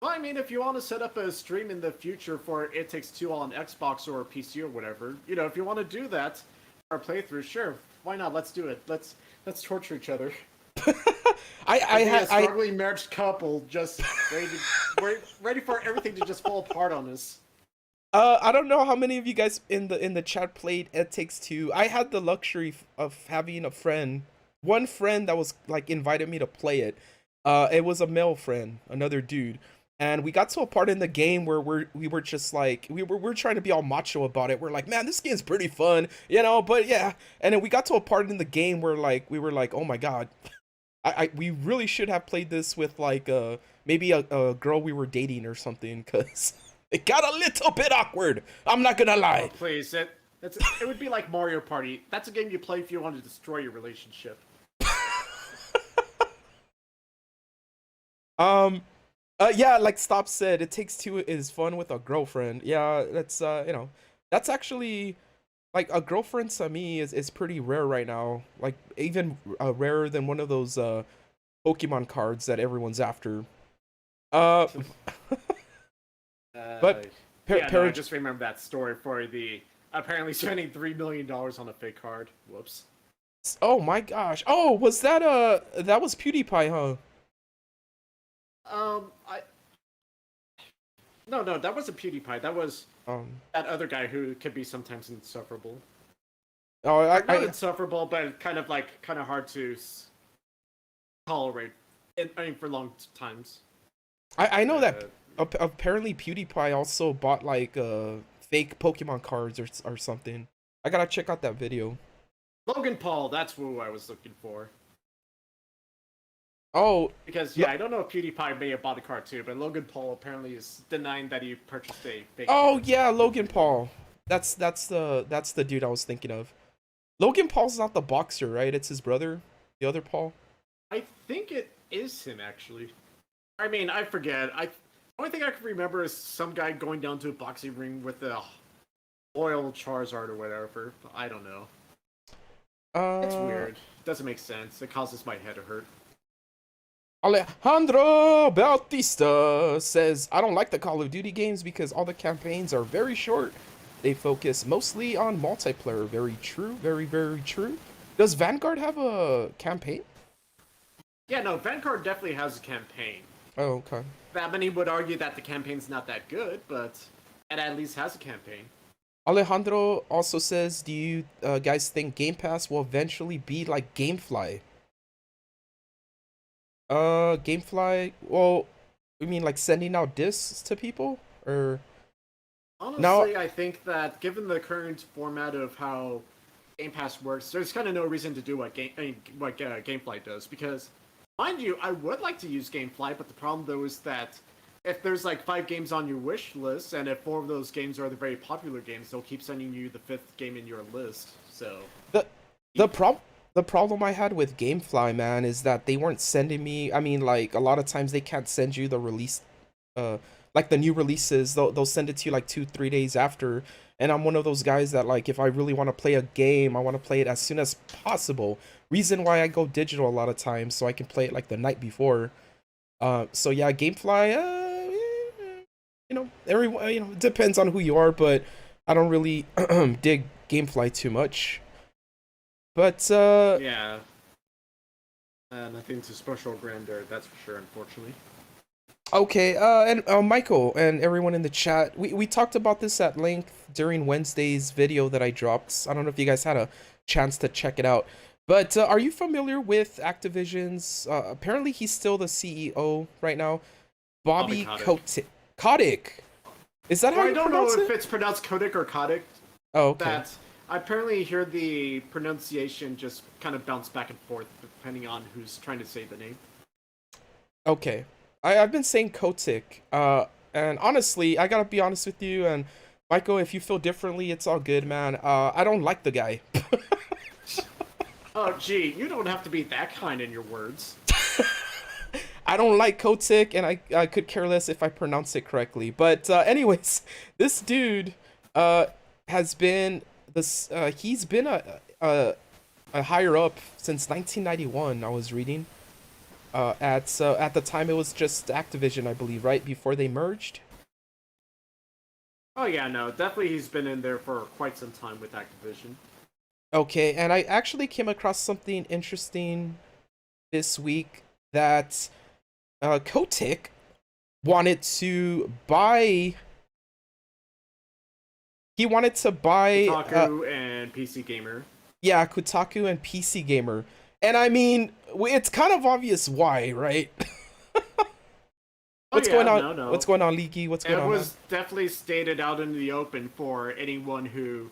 Well, if you want to set up a stream in the future for It Takes Two on Xbox or PC or whatever, if you want to do that, or playthrough, sure, why not? Let's do it. Let's torture each other. A struggling marriage couple just ready for everything to just fall apart on us. I don't know how many of you guys in the chat played It Takes Two. I had the luxury of having one friend that was like invited me to play it. It was a male friend, another dude. And we got to a part in the game where we were just like, we're trying to be all macho about it. We're like, man, this game's pretty fun, but yeah. And then we got to a part in the game where we were like, oh my God, we really should have played this with like maybe a girl we were dating or something, because it got a little bit awkward. I'm not gonna lie. Oh, please, it would be like Mario Party. That's a game you play if you want to destroy your relationship. Yeah, like Stop said, It Takes Two is fun with a girlfriend. Yeah, that's that's actually like a girlfriend to me is pretty rare right now. Like even rarer than one of those Pokemon cards that everyone's after. But I just remember that story for the apparently spending $3 million on a fake card. Whoops. Oh my gosh. Oh, was that that was PewDiePie, huh? No, that wasn't PewDiePie. That was that other guy who could be sometimes insufferable. Oh, not insufferable, but kind of hard to tolerate. For long times. I know that apparently PewDiePie also bought like fake Pokemon cards or something. I gotta check out that video. Logan Paul, that's who I was looking for. Oh, Because yeah, I don't know if PewDiePie may have bought a car too, but Logan Paul apparently is denying that he purchased a fake oh car. yeah, Logan Paul. That's the dude I was thinking of. Logan Paul's not the boxer, right? It's his brother, the other Paul. I think it is him actually. I mean, I forget. The only thing I can remember is some guy going down to a boxing ring with a oil Charizard or whatever. I don't know. It's weird. It doesn't make sense. It causes my head to hurt. Alejandro Bautista says, I don't like the Call of Duty games because all the campaigns are very short. They focus mostly on multiplayer. Very true. Very, very true. Does Vanguard have a campaign? Yeah, no, Vanguard definitely has a campaign. Oh, okay. That many would argue that the campaign's not that good, but it at least has a campaign. Alejandro also says, do you guys think Game Pass will eventually be like Gamefly? Gamefly, well, you mean like sending out discs to people? Or honestly, I think that given the current format of how Game Pass works, there's kind of no reason to do what Gamefly does. Because, mind you, I would like to use Gamefly, but the problem though is that if there's like 5 games on your wish list, and if 4 of those games are the very popular games, they'll keep sending you the 5th game in your list. So the problem I had with Gamefly, man, is that they weren't sending me. I mean, like a lot of times they can't send you the release, like the new releases. They'll send it to you like 2-3 days after. And I'm one of those guys that like if I really want to play a game, I want to play it as soon as possible. Reason why I go digital a lot of times so I can play it like the night before. So yeah, Gamefly. Everyone, it depends on who you are, but I don't really dig Gamefly too much. But yeah, nothing too special grandeur, that's for sure, unfortunately. Okay, and Michael and everyone in the chat, we talked about this at length during Wednesday's video that I dropped. I don't know if you guys had a chance to check it out, but are you familiar with Activision's? Apparently, he's still the CEO right now, Bobby Kotick. Kotick. Is that how you pronounce it? I don't know if it's pronounced Kotick or Kotick. Oh, okay. I apparently hear the pronunciation just kind of bounce back and forth depending on who's trying to say the name. Okay. I've been saying Kotick, and honestly, I gotta be honest with you, and Michael, if you feel differently, it's all good, man. I don't like the guy. Oh, gee, you don't have to be that kind in your words. I don't like Kotick, and I could care less if I pronounce it correctly. But anyways, this dude has been this. He's been a higher up since 1991. I was reading. At the time it was just Activision, I believe, right before they merged. Oh yeah, no, definitely he's been in there for quite some time with Activision. Okay, and I actually came across something interesting this week that Kotick wanted to buy. He wanted to buy Kotaku and PC Gamer. Yeah, Kotaku and PC Gamer. And I mean, it's kind of obvious why, right? What's going on? No. What's going on, Leaky? What's going on? It was definitely stated out in the open for anyone who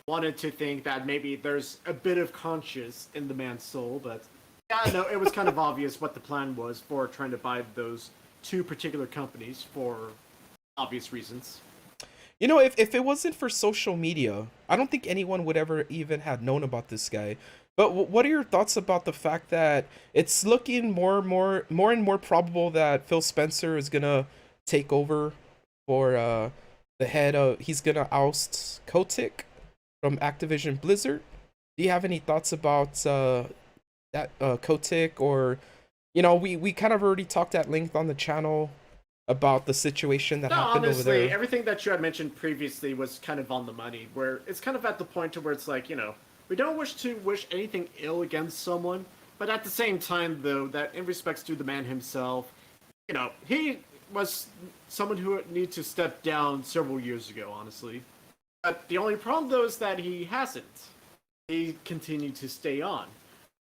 wanted to think that maybe there's a bit of conscience in the man's soul, but yeah, no, it was kind of obvious what the plan was for trying to buy those 2 particular companies for obvious reasons. You know, if it wasn't for social media, I don't think anyone would ever even have known about this guy. But what are your thoughts about the fact that it's looking more and more probable that Phil Spencer is gonna take over for the head of? He's gonna oust Kotick from Activision Blizzard. Do you have any thoughts about that Kotick, or we kind of already talked at length on the channel about the situation that happened honestly, over there. Everything that you had mentioned previously was kind of on the money, where it's kind of at the point to where it's like, we don't wish to wish anything ill against someone, but at the same time, though, that in respects to the man himself, he was someone who needed to step down several years ago, honestly. But the only problem, though, is that he hasn't. He continued to stay on.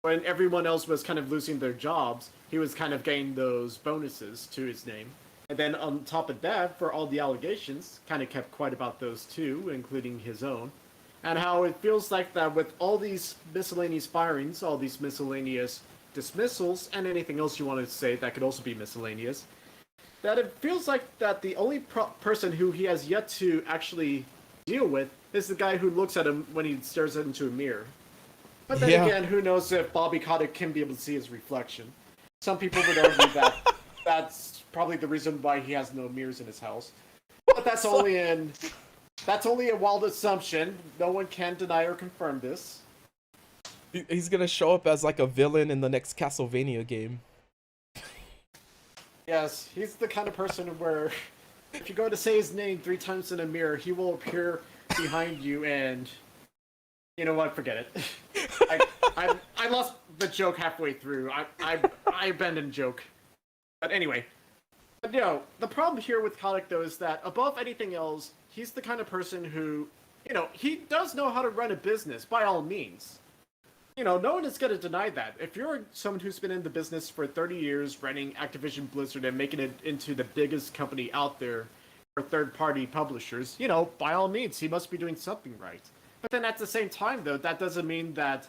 When everyone else was kind of losing their jobs, he was kind of getting those bonuses to his name. And then on top of that, for all the allegations, kind of kept quiet about those too, including his own. and how it feels like that with all these miscellaneous firings, all these miscellaneous dismissals, and anything else you want to say that could also be miscellaneous, that it feels like that the only person who he has yet to actually deal with is the guy who looks at him when he stares into a mirror. But then again, who knows if Bobby Kotick can be able to see his reflection. Some people would argue that that's probably the reason why he has no mirrors in his house. But that's only a wild assumption. No one can deny or confirm this. He's gonna show up as like a villain in the next Castlevania game. Yes, he's the kind of person where if you go to say his name 3 times in a mirror, he will appear behind you and... You know what? Forget it. I lost the joke halfway through. I abandoned joke. But anyway. But the problem here with Kotick, though, is that above anything else, he's the kind of person who, he does know how to run a business, by all means. No one is going to deny that. If you're someone who's been in the business for 30 years, running Activision Blizzard and making it into the biggest company out there for third-party publishers, by all means, he must be doing something right. But then at the same time, though, that doesn't mean that,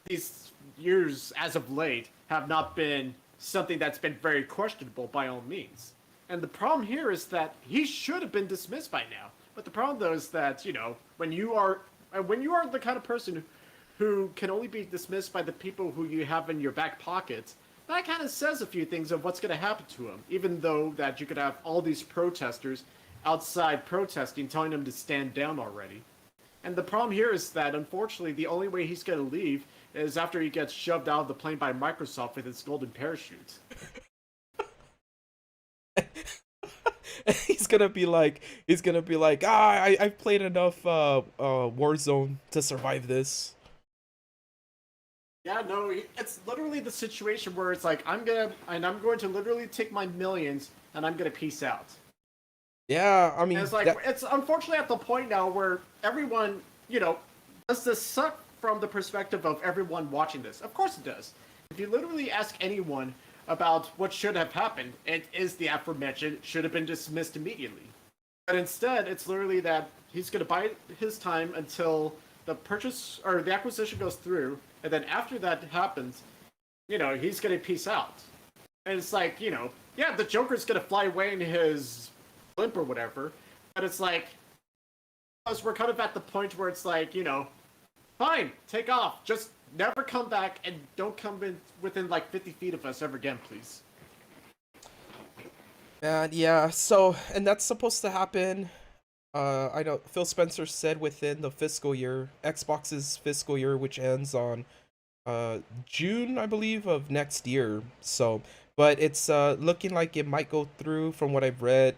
these years as of late have not been something that's been very questionable by all means. And the problem here is that he should have been dismissed by now. But the problem, though, is that, when you are the kind of person who can only be dismissed by the people who you have in your back pocket, that kind of says a few things of what's going to happen to him. Even though that you could have all these protesters outside protesting, telling him to stand down already. And the problem here is that, unfortunately, the only way he's going to leave is after he gets shoved out of the plane by Microsoft with his golden parachute. He's gonna be like, I've played enough Warzone to survive this. Yeah, no, it's literally the situation where it's like, I'm going to literally take my millions, and I'm going to peace out. Yeah, I mean... And it's like, it's unfortunately at the point now where everyone, does this suck from the perspective of everyone watching this? Of course it does. If you literally ask anyone about what should have happened, it is the aforementioned should have been dismissed immediately. But instead, it's literally that he's going to bide his time until the purchase or the acquisition goes through, and then after that happens, he's going to peace out. And it's like, yeah, the Joker's going to fly away in his blimp or whatever, but it's like, because we're kind of at the point where it's like, fine, take off, just never come back and don't come in within like 50 feet of us ever again, please. And yeah, so, and that's supposed to happen, I know Phil Spencer said within the fiscal year, Xbox's fiscal year, which ends on June, I believe, of next year. So, but it's looking like it might go through from what I've read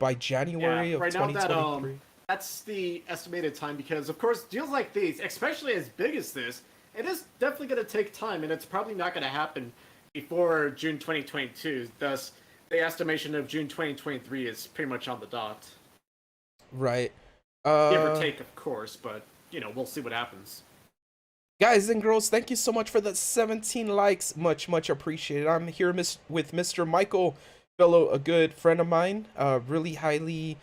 by January of 2023. That's the estimated time because, of course, deals like these, especially as big as this, it is definitely going to take time, and it's probably not going to happen before June 2022. Thus, the estimation of June 2023 is pretty much on the dot. Right. Give or take, of course, but, we'll see what happens. Guys and girls, thank you so much for the 17 likes. Much, much appreciated. I'm here with Mr. Michael, a good friend of mine, really highly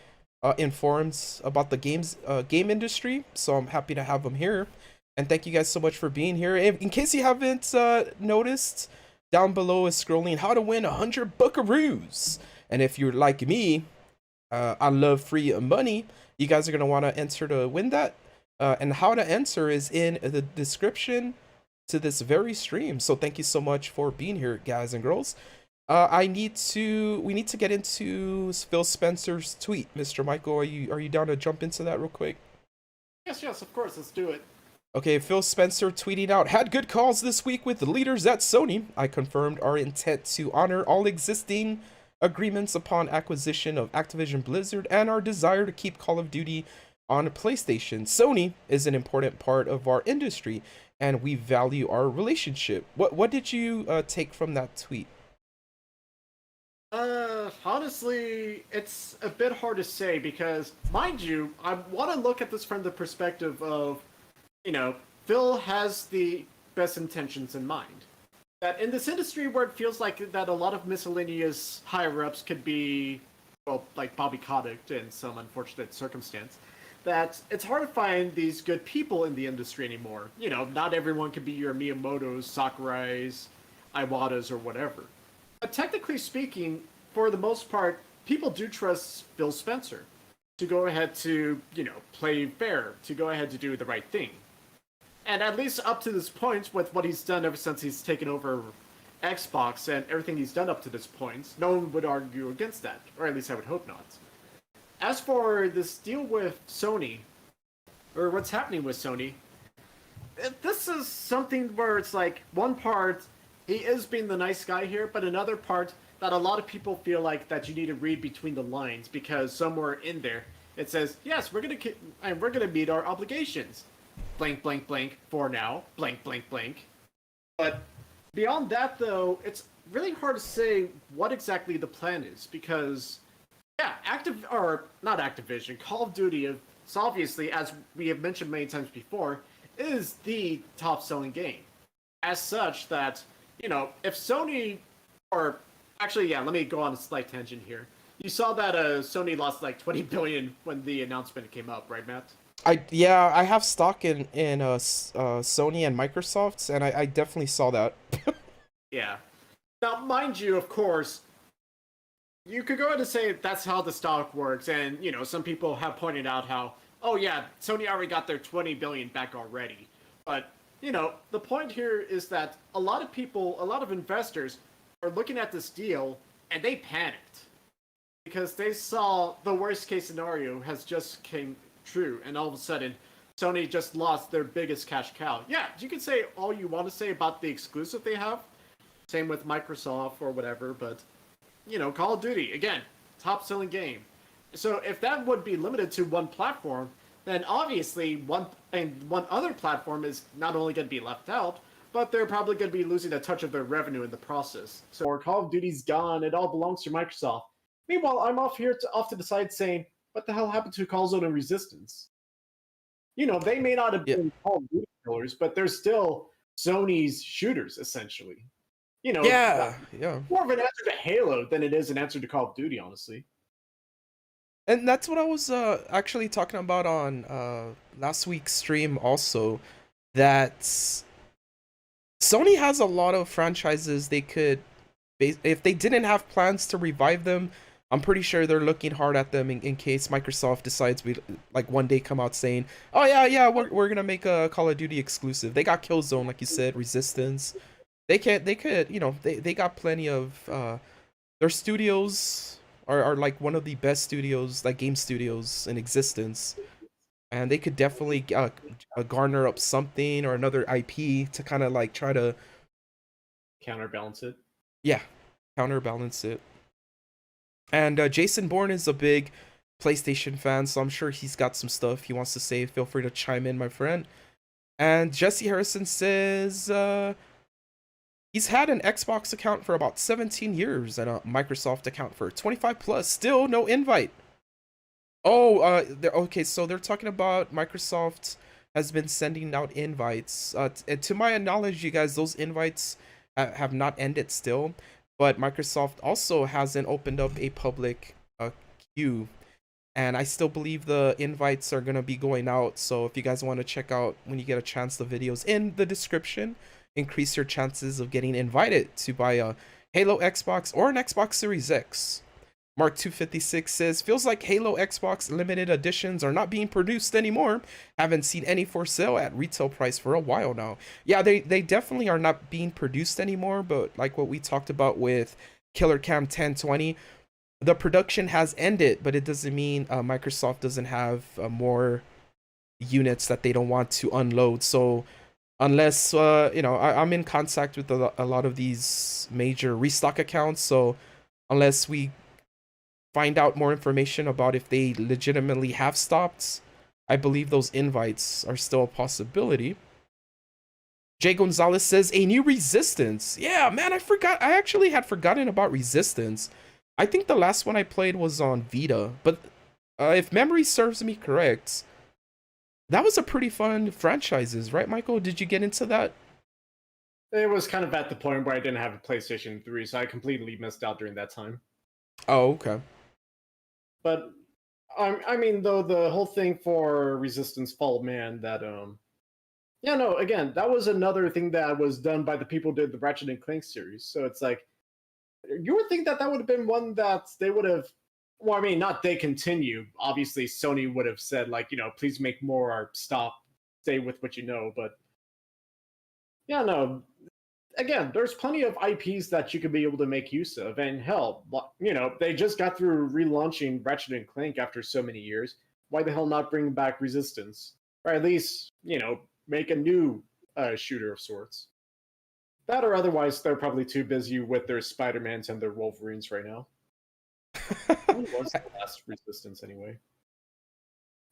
informed about the game industry, so I'm happy to have him here. And thank you guys so much for being here. In case you haven't noticed, down below is scrolling how to win 100 buckaroos. And if you're like me, I love free money, you guys are going to want to enter to win that. And how to enter is in the description to this very stream. So thank you so much for being here, guys and girls. We need to get into Phil Spencer's tweet. Mr. Michael, are you down to jump into that real quick? Yes, of course, let's do it. Okay, Phil Spencer tweeting out, had good calls this week with the leaders at Sony. I confirmed our intent to honor all existing agreements upon acquisition of Activision Blizzard and our desire to keep Call of Duty on PlayStation. Sony is an important part of our industry and we value our relationship. What did you take from that tweet? Honestly, it's a bit hard to say because, mind you, I want to look at this from the perspective of, Phil has the best intentions in mind. That in this industry where it feels like that a lot of miscellaneous higher-ups could be, well, like Bobby Kotick in some unfortunate circumstance, that it's hard to find these good people in the industry anymore. You know, not everyone can be your Miyamoto's, Sakurai's, Iwata's, or whatever. But technically speaking, for the most part, people do trust Phil Spencer to go ahead to, play fair, to go ahead to do the right thing. And at least up to this point, with what he's done ever since he's taken over Xbox and everything he's done up to this point, no one would argue against that, or at least I would hope not. As for this deal with Sony, or what's happening with Sony, this is something where it's like, one part, he is being the nice guy here, but another part that a lot of people feel like that you need to read between the lines, because somewhere in there it says, yes, we're gonna meet our obligations. Blank, blank, blank, for now. Blank, blank, blank. But beyond that, though, it's really hard to say what exactly the plan is, because, yeah, not Activision, Call of Duty is obviously, as we have mentioned many times before, is the top-selling game. As such that, if Sony, or actually, yeah, let me go on a slight tangent here. You saw that Sony lost like 20 billion when the announcement came up, right, Matt? I have stock in Sony and Microsoft, and I definitely saw that. Yeah. Now, mind you, of course, you could go ahead and say that's how the stock works, and some people have pointed out how, oh yeah, Sony already got their 20 billion back already. But the point here is that a lot of investors are looking at this deal and they panicked because they saw the worst case scenario has just came true, and all of a sudden Sony just lost their biggest cash cow. Yeah, you can say all you want to say about the exclusive they have, same with Microsoft or whatever, but Call of Duty, again, top selling game. So if that would be limited to one platform, then obviously one other platform is not only going to be left out, but they're probably going to be losing a touch of their revenue in the process. So Call of Duty's gone, it all belongs to Microsoft. Meanwhile, I'm off to the side saying, what the hell happened to Killzone and Resistance? They may not have been Call of Duty killers, but they're still Sony's shooters, essentially. Yeah. More of an answer to Halo than it is an answer to Call of Duty, honestly. And that's what I was actually talking about on last week's stream also, that Sony has a lot of franchises they could, if they didn't have plans to revive them, I'm pretty sure they're looking hard at them in case Microsoft decides we like one day come out saying, oh yeah, we're gonna make a Call of Duty exclusive. They got Killzone, like you said, Resistance. They could, they got plenty of their studios are like one of the best studios, like game studios in existence, and they could definitely garner up something or another IP to kind of like try to counterbalance it. Yeah, counterbalance it. And Jason Bourne is a big PlayStation fan, so I'm sure he's got some stuff he wants to say. Feel free to chime in, my friend. And Jesse Harrison says he's had an Xbox account for about 17 years and a Microsoft account for 25 plus. Still no invite. Oh, okay, so they're talking about Microsoft has been sending out invites. To my knowledge, you guys, those invites have not ended still. But Microsoft also hasn't opened up a public queue. And I still believe the invites are going to be going out. So if you guys want to check out, when you get a chance, the videos in the description, increase your chances of getting invited to buy a Halo Xbox or an Xbox Series X. Mark 256 says, feels like Halo Xbox limited editions are not being produced anymore. Haven't seen any for sale at retail price for a while now. Yeah, they definitely are not being produced anymore, but like what we talked about with Killer Cam 1020, the production has ended, but it doesn't mean Microsoft doesn't have more units that they don't want to unload. So unless, I'm in contact with a lot of these major restock accounts, so unless we find out more information about if they legitimately have stopped, I believe those invites are still a possibility. Jay Gonzalez says, a new Resistance. Yeah, man, I actually had forgotten about Resistance. I think the last one I played was on Vita, but if memory serves me correct, that was a pretty fun franchises, right, Michael? Did you get into that? It was kind of at the point where I didn't have a PlayStation 3, so I completely missed out during that time. Oh, okay. But I mean, though, the whole thing for Resistance Fall of Man, that yeah, no, again, that was another thing that was done by the people who did the Ratchet and Clank series. So it's like you would think that that would have been one that they would have. Well, I mean, not they continue. Obviously, Sony would have said like, please make more or stop, stay with what you know. But yeah, no. Again, there's plenty of IPs that you could be able to make use of, and hell, they just got through relaunching Ratchet and Clank after so many years. Why the hell not bring back Resistance, or at least make a new shooter of sorts? That or otherwise, they're probably too busy with their Spider-Mans and their Wolverines right now. When was the last Resistance anyway?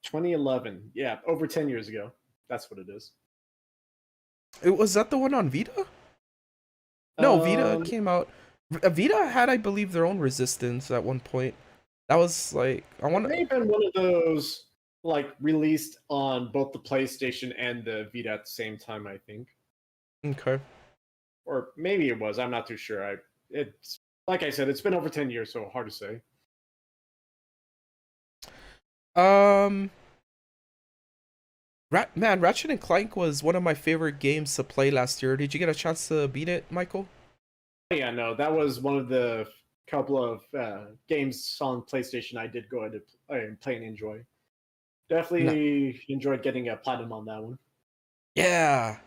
2011. Yeah, over 10 years ago. That's what it is. Was that the one on Vita? No, Vita Um, came out. Vita had, I believe, their own Resistance at one point. That was like I want It may to. have been one of those like released on both the PlayStation and the Vita at the same time, I think. Okay. Or maybe it was. I'm not too sure. It's like I said, it's been over 10 years, so hard to say. Um, man, Ratchet and Clank was one of my favorite games to play last year. Did you get a chance to beat it, Michael? Yeah, no, that was one of the couple of games on PlayStation I did go ahead and play and enjoy. No. Definitely enjoyed getting a platinum on that one. Yeah.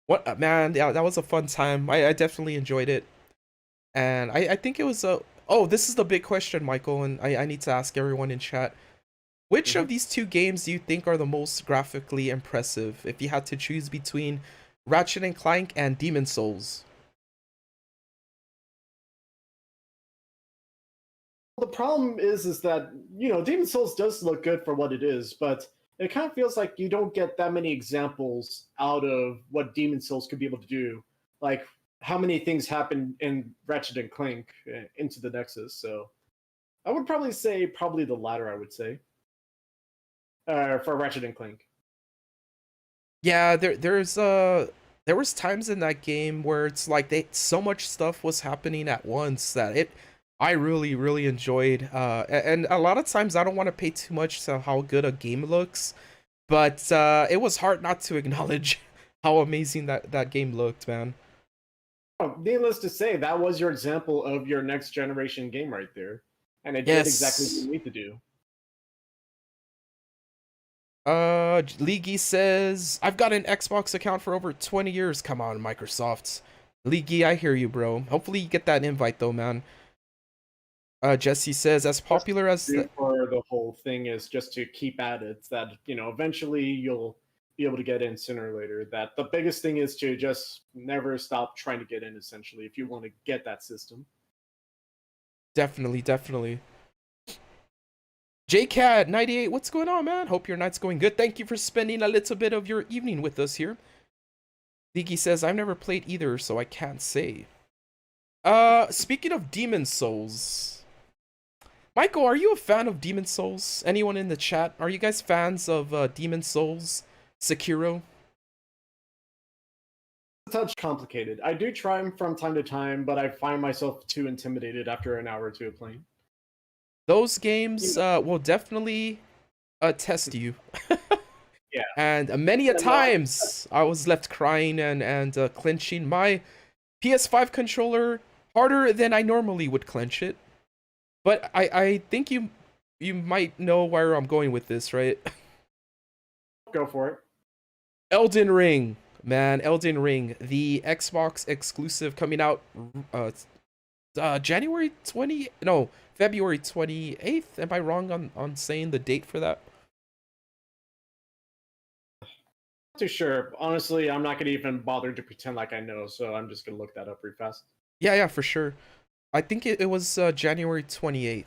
What man? Yeah, that was a fun time. I definitely enjoyed it, and I think it was a. Oh, this is the big question, Michael, and I need to ask everyone in chat. Which Mm-hmm. of these two games do you think are the most graphically impressive? If you had to choose between Ratchet and Clank and Demon Souls. The problem is that Demon Souls does look good for what it is, but it kind of feels like you don't get that many examples out of what Demon Souls could be able to do. Like how many things happen in Ratchet and Clank into the Nexus. So I would probably say probably the latter. I would say for Ratchet and Clank. Yeah, there was times in that game where it's like they so much stuff was happening at once that it I really enjoyed and a lot of times I don't want to pay too much to how good a game looks, but it was hard not to acknowledge how amazing that game looked, man. Oh, needless to say, that was your example of your next generation game right there, and it did exactly what Yes. you need to do. Leagy says, I've got an Xbox account for over 20 years. Come on, Microsoft. Leagy, I hear you, bro. Hopefully you get that invite though, man. Jesse says, as Best popular as do the for the whole thing is just to keep at it. That eventually you'll be able to get in sooner or later. That the biggest thing is to just never stop trying to get in. Essentially, if you want to get that system. definitely. JCAD98, what's going on, man? Hope your night's going good. Thank you for spending a little bit of your evening with us here. Leaky says, I've never played either, so I can't say. Speaking of Demon Souls, Michael, are you a fan of Demon Souls? Anyone in the chat? Are you guys fans of Demon Souls? Sekiro? It's a touch complicated. I do try them from time to time, but I find myself too intimidated after an hour or two of playing. Those games will definitely test you. Yeah. And many a Yeah, no, times I was left crying and clenching my PS5 controller harder than I normally would clench it. But I think you might know where I'm going with this, right? go for it. Elden Ring, man, Elden Ring, the Xbox exclusive coming out uh, January 20, no, February 28th. Am I wrong on saying the date for that? Not too sure. Honestly, I'm not gonna even bother to pretend like I know, so I'm just gonna look that up pretty fast. Yeah, for sure. I think it was January 28th.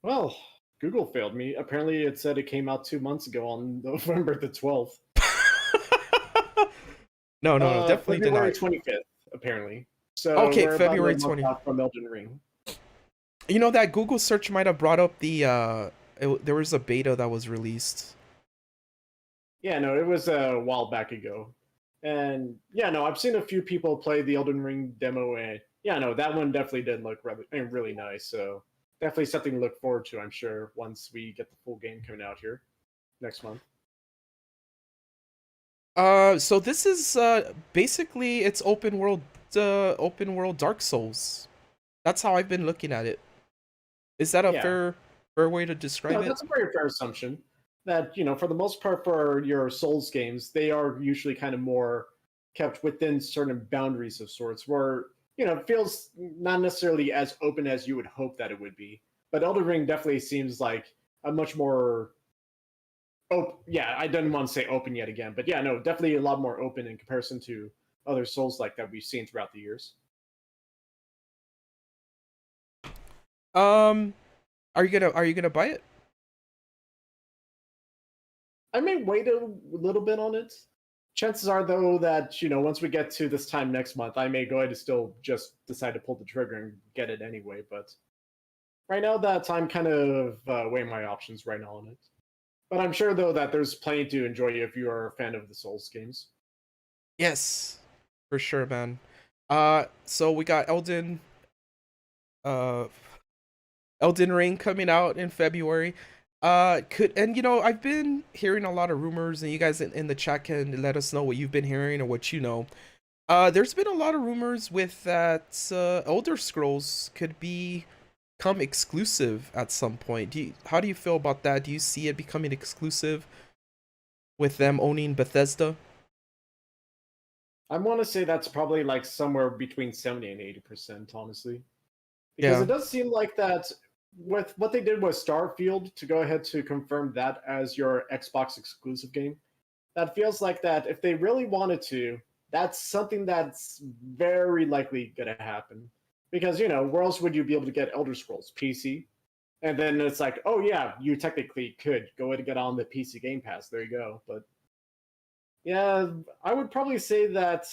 Well, Google failed me. Apparently, it said it came out 2 months ago on November the 12th. No, definitely February denied. 25th, apparently. So Okay, we're about February a month 20. out from Elden Ring. You know that Google search might have brought up the there was a beta that was released. Yeah, no, it was a while back ago. And yeah, no, I've seen a few people play the Elden Ring demo, and yeah, no, that one definitely did look really nice. So definitely something to look forward to, I'm sure, once we get the full game coming out here next month. So this is basically it's open world Dark Souls. That's how I've been looking at it. Is that a Yeah. fair way to describe No, it? that's a very fair assumption. That, for the most part, for your Souls games, they are usually kind of more kept within certain boundaries of sorts, where it feels not necessarily as open as you would hope that it would be. But Elden Ring definitely seems like a much more yeah, I didn't want to say open yet again, but yeah, no, definitely a lot more open in comparison to other Souls like that we've seen throughout the years. Um, are you gonna buy it? I may wait a little bit on it. Chances are, though, that once we get to this time next month, I may go ahead and still just decide to pull the trigger and get it anyway. But right now, that I'm kind of weighing my options right now on it. But I'm sure, though, that there's plenty to enjoy if you are a fan of the Souls games. Yes, for sure, man. So we got uh Elden Ring coming out in February. I've been hearing a lot of rumors, and you guys in the chat can let us know what you've been hearing or what you know. There's been a lot of rumors with that Elder Scrolls could become exclusive at some point. How do you feel about that? Do you see it becoming exclusive with them owning Bethesda? I want to say that's probably like somewhere between 70 and 80%, honestly. Because Yeah. it does seem like that with what they did with Starfield to go ahead to confirm that as your Xbox exclusive game, that feels like that if they really wanted to, that's something that's very likely going to happen. Because, where else would you be able to get Elder Scrolls? PC? And then it's like, oh yeah, you technically could go ahead and get on the PC Game Pass. There you go. But yeah, I would probably say that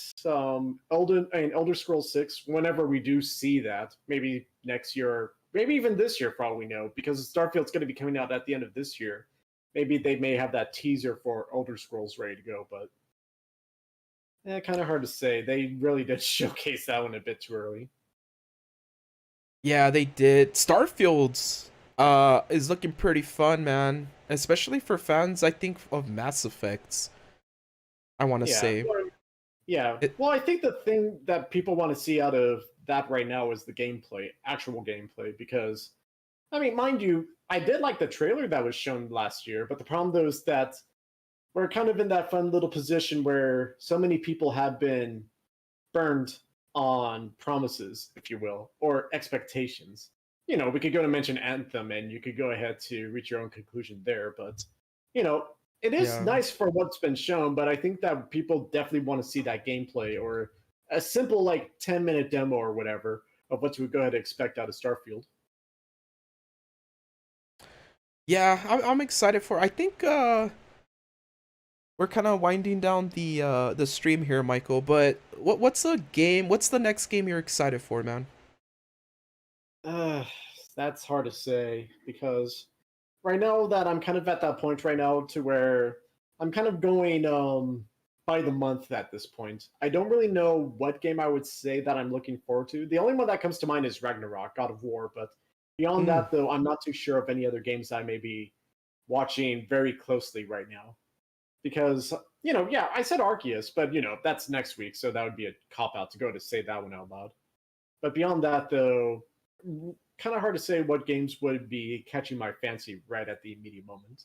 Elder Scrolls 6, whenever we do see that, maybe next year, maybe even this year, for all we know, because Starfield's going to be coming out at the end of this year. Maybe they may have that teaser for Elder Scrolls ready to go, but kind of hard to say. They really did showcase that one a bit too early. Yeah, they did. Starfields is looking pretty fun, man. Especially for fans, I think, of Mass Effects. I want to Yeah, say. yeah. It, Well, I think the thing that people want to see out of that right now is the gameplay, actual gameplay, because I mean, mind you, I did like the trailer that was shown last year, but the problem though is that we're kind of in that fun little position where so many people have been burned on promises, if you will, or expectations. We could go to mention Anthem and you could go ahead to reach your own conclusion there, but you know, it is yeah. nice for what's been shown, but I think that people definitely want to see that gameplay or a simple like 10-minute demo or whatever of what you would go ahead and expect out of Starfield. Yeah, I'm excited for. I think we're kind of winding down the stream here, Michael. But what's the game? What's the next game you're excited for, man? Uh, that's hard to say because right now that I'm kind of at that point right now to where I'm kind of going by the month at this point. I don't really know what game I would say that I'm looking forward to. The only one that comes to mind is Ragnarok, God of War, but beyond Mm, that though, I'm not too sure of any other games I may be watching very closely right now. Because, yeah, I said Arceus, but that's next week, so that would be a cop out to go to say that one out loud. But beyond that though, kind of hard to say what games would be catching my fancy right at the immediate moment.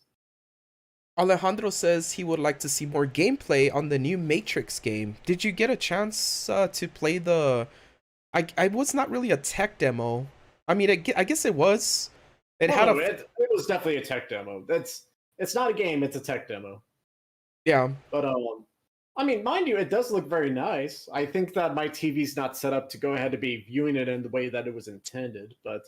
Alejandro says he would like to see more gameplay on the new Matrix game. Did you get a chance to play the? I was not really a tech demo. I mean, I guess it was. It Oh had no, a it was definitely a tech demo. It's not a game; it's a tech demo. yeah. But I mean, mind you, it does look very nice. I think that my TV's not set up to go ahead to be viewing it in the way that it was intended. But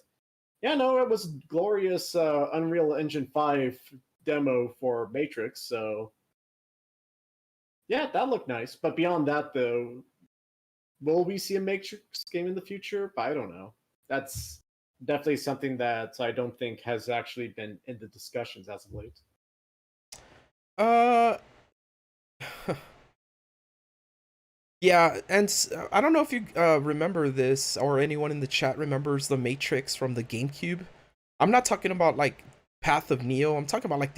yeah, no, it was glorious Unreal Engine 5 demo for Matrix. So yeah, that looked nice. But beyond that, though, will we see a Matrix game in the future? I don't know. That's definitely something that I don't think has actually been in the discussions as of late. Uh, yeah, and I don't know if you remember this or anyone in the chat remembers the Matrix from the GameCube. I'm not talking about like Path of Neo. I'm talking about like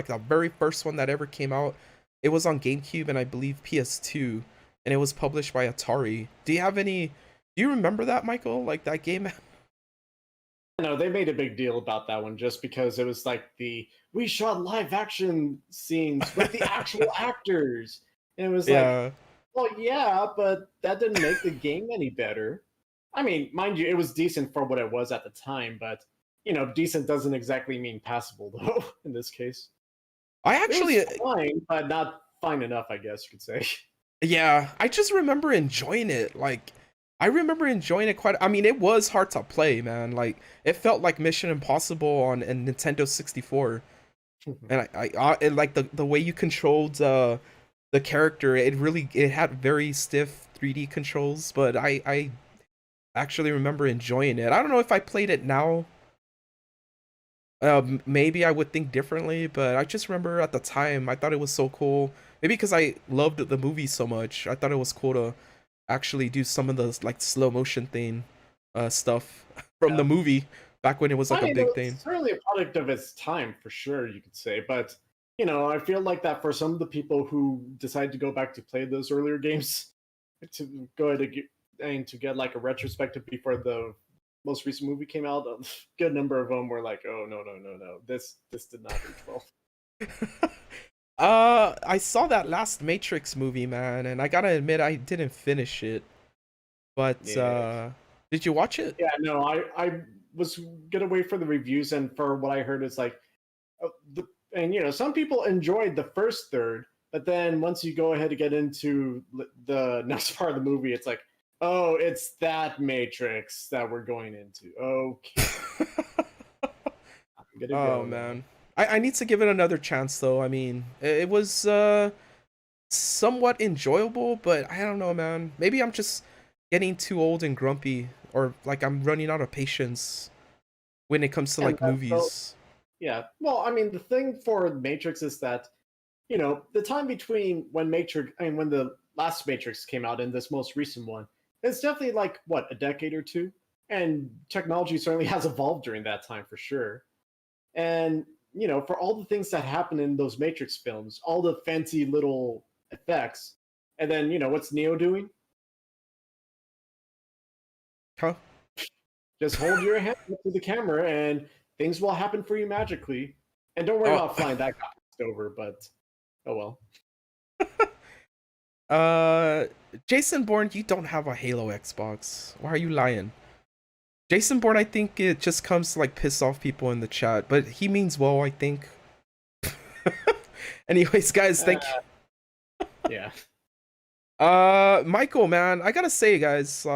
the very first one that ever came out. It was on GameCube and I believe PS2, and it was published by Atari. Do you remember that, Michael? Like that game? No, they made a big deal about that one just because it was like we shot live action scenes with the actual actors. And it was like, Yeah. well, yeah, but that didn't make the game any better. I mean, mind you, it was decent for what it was at the time, but decent doesn't exactly mean passable though in this case. I It was actually fine, but not fine enough, I guess you could say. Yeah, I just remember enjoying it. Like, I remember enjoying it quite. I mean, it was hard to play, man. Like, it felt like Mission Impossible on a Nintendo 64, and and like the way you controlled the character, it had very stiff 3D controls. But I actually remember enjoying it. I don't know if I played it now. Maybe I would think differently, but I just remember at the time I thought it was so cool. Maybe because I loved the movie so much, I thought it was cool to actually do some of the like slow motion thing, stuff from Yeah. the movie back when it was like I a mean, it big was thing. certainly a product of its time for sure, you could say. But I feel like that for some of the people who decide to go back to play those earlier games, to go ahead and to get like a retrospective before the most recent movie came out, a good number of them were like, "Oh no, no, no, no! This did not age well." I saw that last Matrix movie, man, and I gotta admit I didn't finish it. But Yeah, did you watch it? yeah. No, I was gonna wait for the reviews, and for what I heard, it's like, and some people enjoyed the first third, but then once you go ahead and get into the next part of the movie, it's like, oh, it's that Matrix that we're going into. Okay, I'm gonna Oh go now. man. I need to give it another chance though. I mean, it was somewhat enjoyable, but I don't know, man. Maybe I'm just getting too old and grumpy, or like I'm running out of patience when it comes to And like so, movies. yeah. Well, I mean, the thing for Matrix is that the time between when when the last Matrix came out and this most recent one, it's definitely like what, a decade or two, and technology certainly has evolved during that time for sure. And for all the things that happen in those Matrix films, all the fancy little effects, and then what's Neo doing? Huh? Just hold your hand up to the camera, and things will happen for you magically. And don't worry Oh, about flying. That got over, but oh well. uh, Jason Bourne, you don't have a Halo Xbox. Why are you lying? Jason Bourne, I think it just comes to like piss off people in the chat, but he means well, I think. Anyways, guys, Uh, thank you. yeah. Michael, man, I gotta say, guys,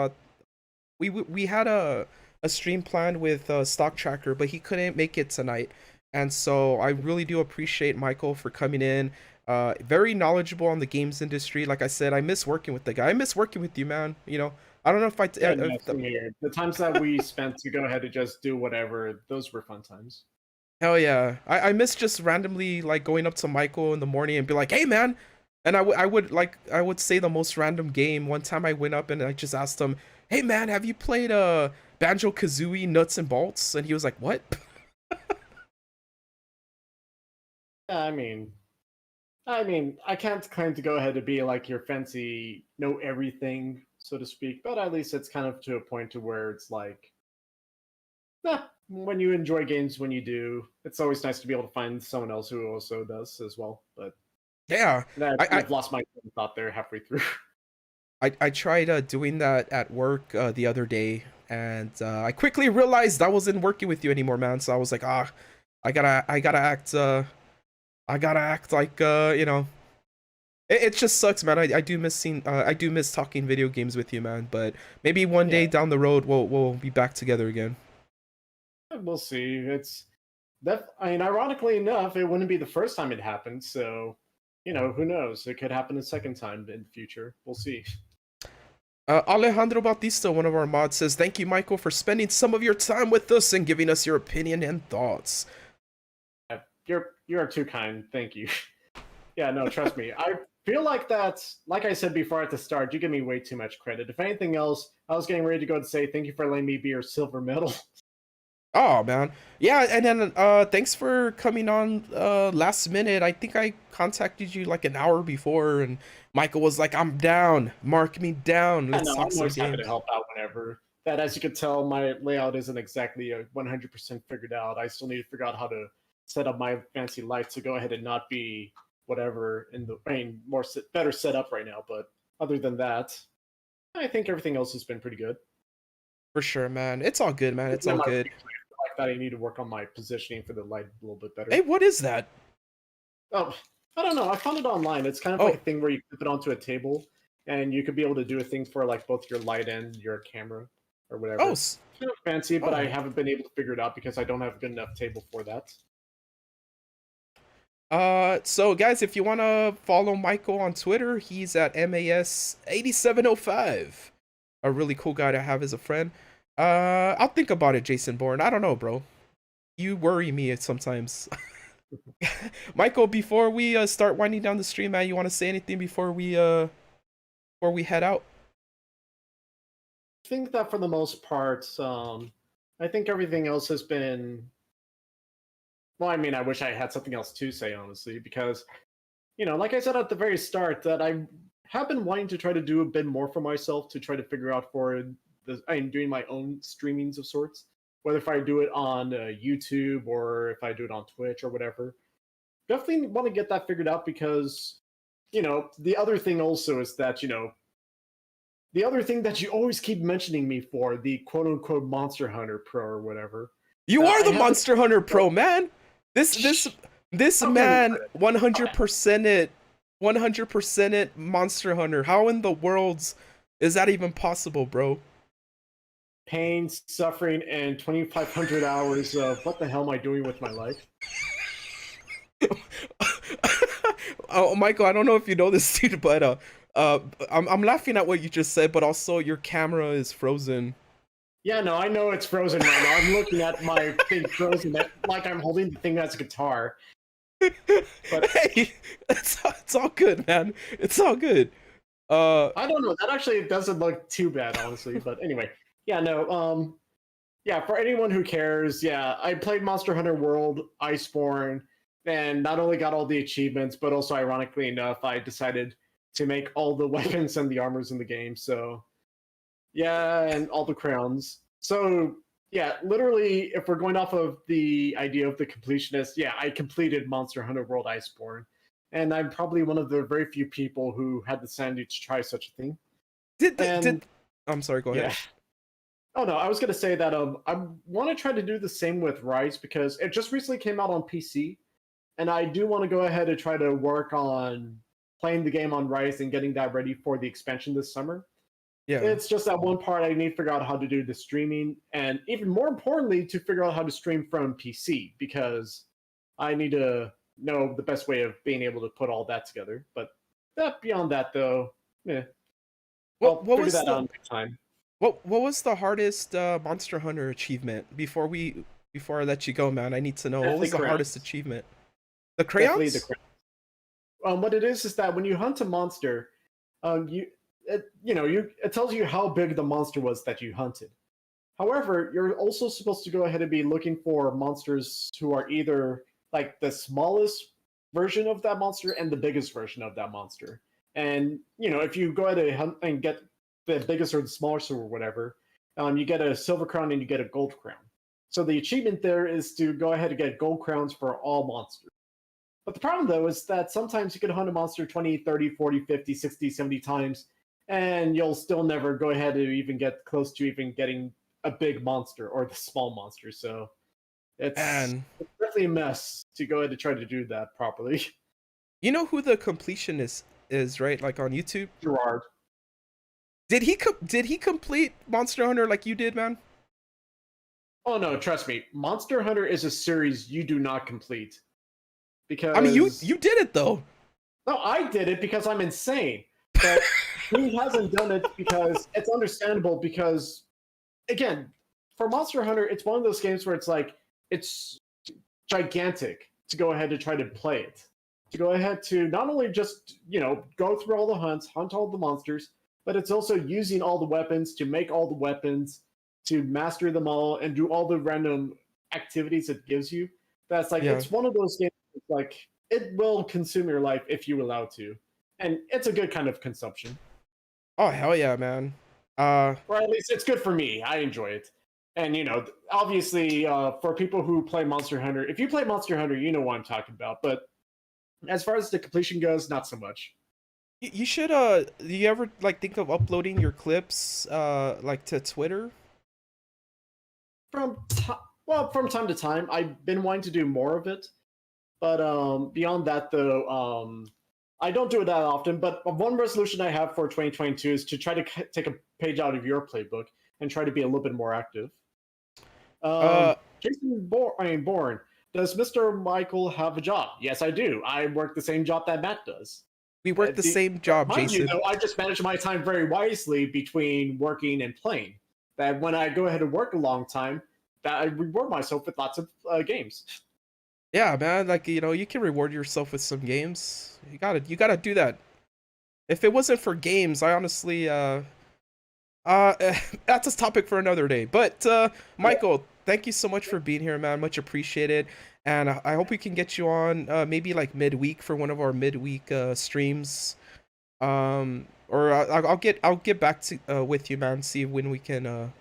we had a stream planned with Stock Tracker, but he couldn't make it tonight, and so I really do appreciate Michael for coming in. Very knowledgeable on the games industry. Like I said, I miss working with the guy. I miss working with you, man. I don't know if Yeah, no, same here. The times that we spent to go ahead and just do whatever, those were fun times. hell yeah. I miss just randomly like going up to Michael in the morning and be like, "Hey man." And I would say the most random game. One time I went up and I just asked him, "Hey man, have you played Banjo-Kazooie Nuts and Bolts?" And he was like, "What?" Yeah, I mean, I can't claim to go ahead and be like your fancy know everything, so to speak, but at least it's kind of to a point to where it's like, when you enjoy games, when you do, it's always nice to be able to find someone else who also does as well. But Yeah. I've lost my thought there halfway through. I tried doing that at work the other day, and I quickly realized I wasn't working with you anymore, man. So I was like, I gotta act like it just sucks, man. I do miss talking video games with you, man. But maybe one Yeah, day down the road we'll be back together again. we'll see. I mean, ironically enough, it wouldn't be the first time it happened. So, who knows? It could happen a second time in the future. We'll see. Alejandro Bautista, one of our mods, says, "Thank you, Michael, for spending some of your time with us and giving us your opinion and thoughts." You're too kind. Thank you. Yeah, no, trust me. I feel like that's like I said before at the start. You give me way too much credit. If anything else, I was getting ready to go and say thank you for letting me be your silver medal. Oh man. Yeah, and then thanks for coming on last minute. I think I contacted you like an hour before and Michael was like, "I'm down. Mark me down. I Let's know, talk I'm some always happy to games." help out whenever. That, as you can tell, my layout isn't exactly 100% figured out. I still need to figure out how to set up my fancy lights to go ahead and not be whatever in the better set up right now. But other than that, I think everything else has been pretty good. For sure, man. It's all good, man. It's Looking at all my good. replay, I feel like that I need to work on my positioning for the light a little bit Hey, better. what is that? Oh, I don't know. I found it online. It's kind of like Oh, a thing where you clip it onto a table, and you could be able to do a thing for like both your light and your camera or oh, whatever. Kind of fancy, but I oh. haven't been able to figure it out because I don't have a good enough table for that. So guys, if you want to follow Michael on Twitter, he's at MAS8705. A really cool guy to have as a friend. I'll think about it, Jason Bourne. I don't know, bro. You worry me sometimes. Michael, before we start winding down the stream, man, you want to say anything before we head out? I think that for the most part, I think everything else has been. Well, I mean, I wish I had something else to say, honestly, because like I said at the very start, that I have been wanting to try to do a bit more for myself to try to figure out for I'm doing my own streamings of sorts, whether if I do it on YouTube or if I do it on Twitch or whatever. Definitely want to get that figured out because, the other thing also is that, the other thing that you always keep mentioning me for, the quote unquote Monster Hunter Pro or whatever, You that are I the haven't. Monster Hunter Pro, man. This Shh, this this don't give me man credit. Okay. 100% it Monster Hunter. How in the worlds is that even possible, bro? Pain, suffering, and 2,500 hours of what the hell am I doing with my life? Oh, Michael, I don't know if you know this, dude, but I'm laughing at what you just said, but also your camera is frozen. Yeah, no, I know it's frozen right now. I'm looking at my thing frozen, like I'm holding the thing as a guitar. But Hey, it's all good, man. It's all good. Uh, I don't know. That actually doesn't look too bad, honestly. But anyway, yeah, no. Yeah, for anyone who cares, yeah, I played Monster Hunter World, Iceborne, and not only got all the achievements, but also, ironically enough, I decided to make all the weapons and the armors in the game. So yeah, and all the crowns. So yeah, literally, if we're going off of the idea of the completionist, yeah, I completed Monster Hunter World Iceborne, and I'm probably one of the very few people who had the sanity to try such a thing. did And I'm sorry, go ahead. yeah, oh no, I was gonna say that I want to try to do the same with Rise because it just recently came out on PC, and I do want to go ahead and try to work on playing the game on Rise and getting that ready for the expansion this summer. Yeah. It's just that one part I need to figure out how to do the streaming, and even more importantly, to figure out how to stream from PC because I need to know the best way of being able to put all that together. But beyond that, though, yeah, What I'll what figure was that the out next time. what was the hardest Monster Hunter achievement before I let you go, man? I need to know what Definitely was the hardest crowns. achievement? The Definitely the crayons? crowns. What it is that when you hunt a monster, it tells you how big the monster was that you hunted. However, you're also supposed to go ahead and be looking for monsters who are either like the smallest version of that monster and the biggest version of that monster. And if you go ahead and hunt and get the biggest or the smallest or whatever, you get a silver crown and you get a gold crown. So the achievement there is to go ahead and get gold crowns for all monsters. But the problem, though, is that sometimes you can hunt a monster 20, 30, 40, 50, 60, 70 times, and you'll still never go ahead and even get close to even getting a big monster or the small monster. So it's And definitely a mess to go ahead and try to do that properly. you know who the completionist is, right? Like on YouTube? Gerard. Did he complete Monster Hunter like you did, man? Oh, no, trust me. Monster Hunter is a series you do not complete. I mean, Because. you did it though. No, I did it because I'm insane. But he hasn't done it because it's understandable because again, for Monster Hunter, it's one of those games where it's gigantic to go ahead to try to play it. To go ahead to not only just, go through all the hunts, hunt all the monsters, but it's also using all the weapons to make all the weapons. to master them all and do all the random activities it gives you. That's like, Yeah. it's one of those games that's like, it will consume your life if you allow to. And it's a good kind of consumption. Oh, hell yeah, man. Or at least it's good for me. I enjoy it. And, obviously, for people who play Monster Hunter, if you play Monster Hunter, you know what I'm talking about. But as far as the completion goes, not so much. You should do you ever like think of uploading your clips like to Twitter? From time to time, I've been wanting to do more of it. But beyond that, though, I don't do it that often. But one resolution I have for 2022 is to try to take a page out of your playbook and try to be a little bit more active. Jason Bourne, does Mr. Michael have a job? Yes, I do. I work the same job that Matt does. We work the same job, Jason. Though, I just manage my time very wisely between working and playing. That when I go ahead and work a long time, that I reward myself with lots of games. Yeah, man. Like you can reward yourself with some games. You gotta do that. If it wasn't for games, I honestly that's a topic for another day. But Michael, thank you so much for being here, man. Much appreciated. And I hope we can get you on maybe like midweek for one of our midweek streams. Or I'll get back to with you, man. See when we can.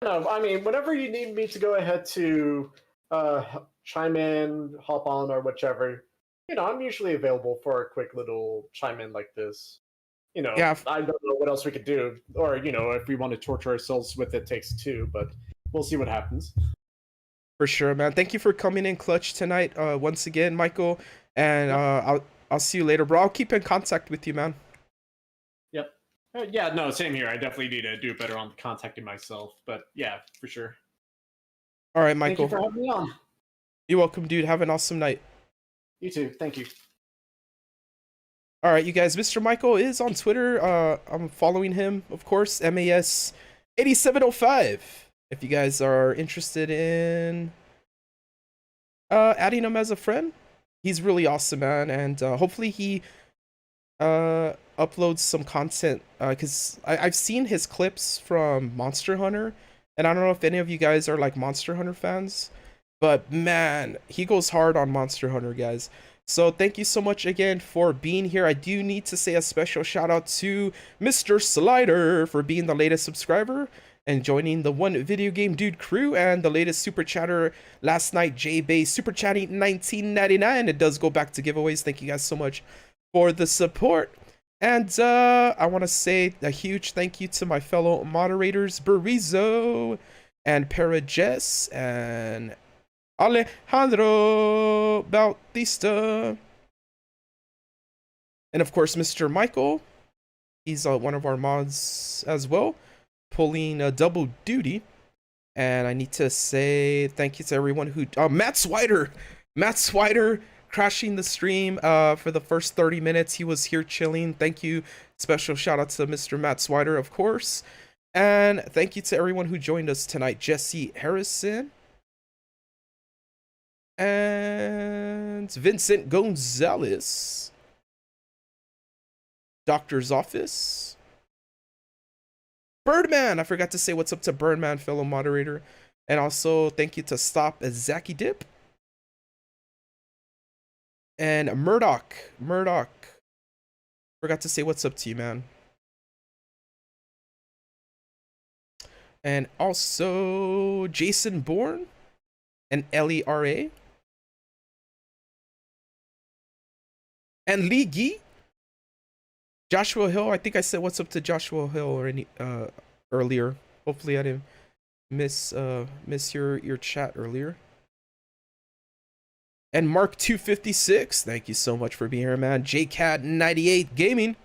No, I mean, whenever you need me to go ahead to chime in, hop on, or whichever, I'm usually available for a quick little chime in like this. Yeah. I don't know what else we could do, or if we want to torture ourselves with It Takes Two, but we'll see what happens. For sure, man. Thank you for coming in clutch tonight, once again, Michael. And I'll see you later, bro. I'll keep in contact with you, man. Yep. Yeah, no, same here. I definitely need to do better on contacting myself, but yeah, for sure. All right, Michael. Thank you for having me on. You're welcome, dude. Have an awesome night. You too. Thank you. All right, you guys. Mr. Michael is on Twitter. I'm following him, of course. MAS8705. If you guys are interested in adding him as a friend, he's really awesome, man. And hopefully he uploads some content, because I've seen his clips from Monster Hunter, and I don't know if any of you guys are like Monster Hunter fans, but man, he goes hard on Monster Hunter, guys. So thank you so much again for being here. I do need to say a special shout out to Mr. Slider for being the latest subscriber and joining the 1VideoGameDude crew, and the latest super chatter last night, J-Bay super chatting $19.99. It does go back to giveaways. Thank you guys so much for the support. And I want to say a huge thank you to my fellow moderators, Barizo and Parajess and Alejandro Bautista. And of course, Mr. Michael. He's one of our mods as well, pulling a double duty. And I need to say thank you to everyone who Matt Swider crashing the stream for the first 30 minutes. He was here chilling. Thank you. Special shout out to Mr. Matt Swider, of course. And thank you to everyone who joined us tonight. Jesse Harrison and Vincent Gonzalez, Doctor's Office, Birdman. I forgot to say what's up to Birdman, fellow moderator. And also thank you to Stop as Zaki Dip and Murdoch. Forgot to say what's up to you, man. And also Jason Bourne and Lera and Lee Gee. Joshua Hill. I think I said what's up to Joshua Hill or earlier. Hopefully I didn't miss your chat earlier. And Mark 256, thank you so much for being here, man. JCat 98 Gaming.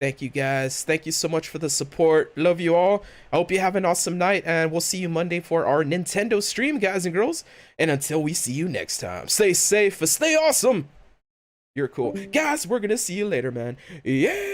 Thank you guys. Thank you so much for the support. Love you all. I hope you have an awesome night, and we'll see you Monday for our Nintendo stream, guys and girls. And until we see you next time, stay safe, stay awesome. You're cool. Guys, we're gonna see you later, man. Yeah.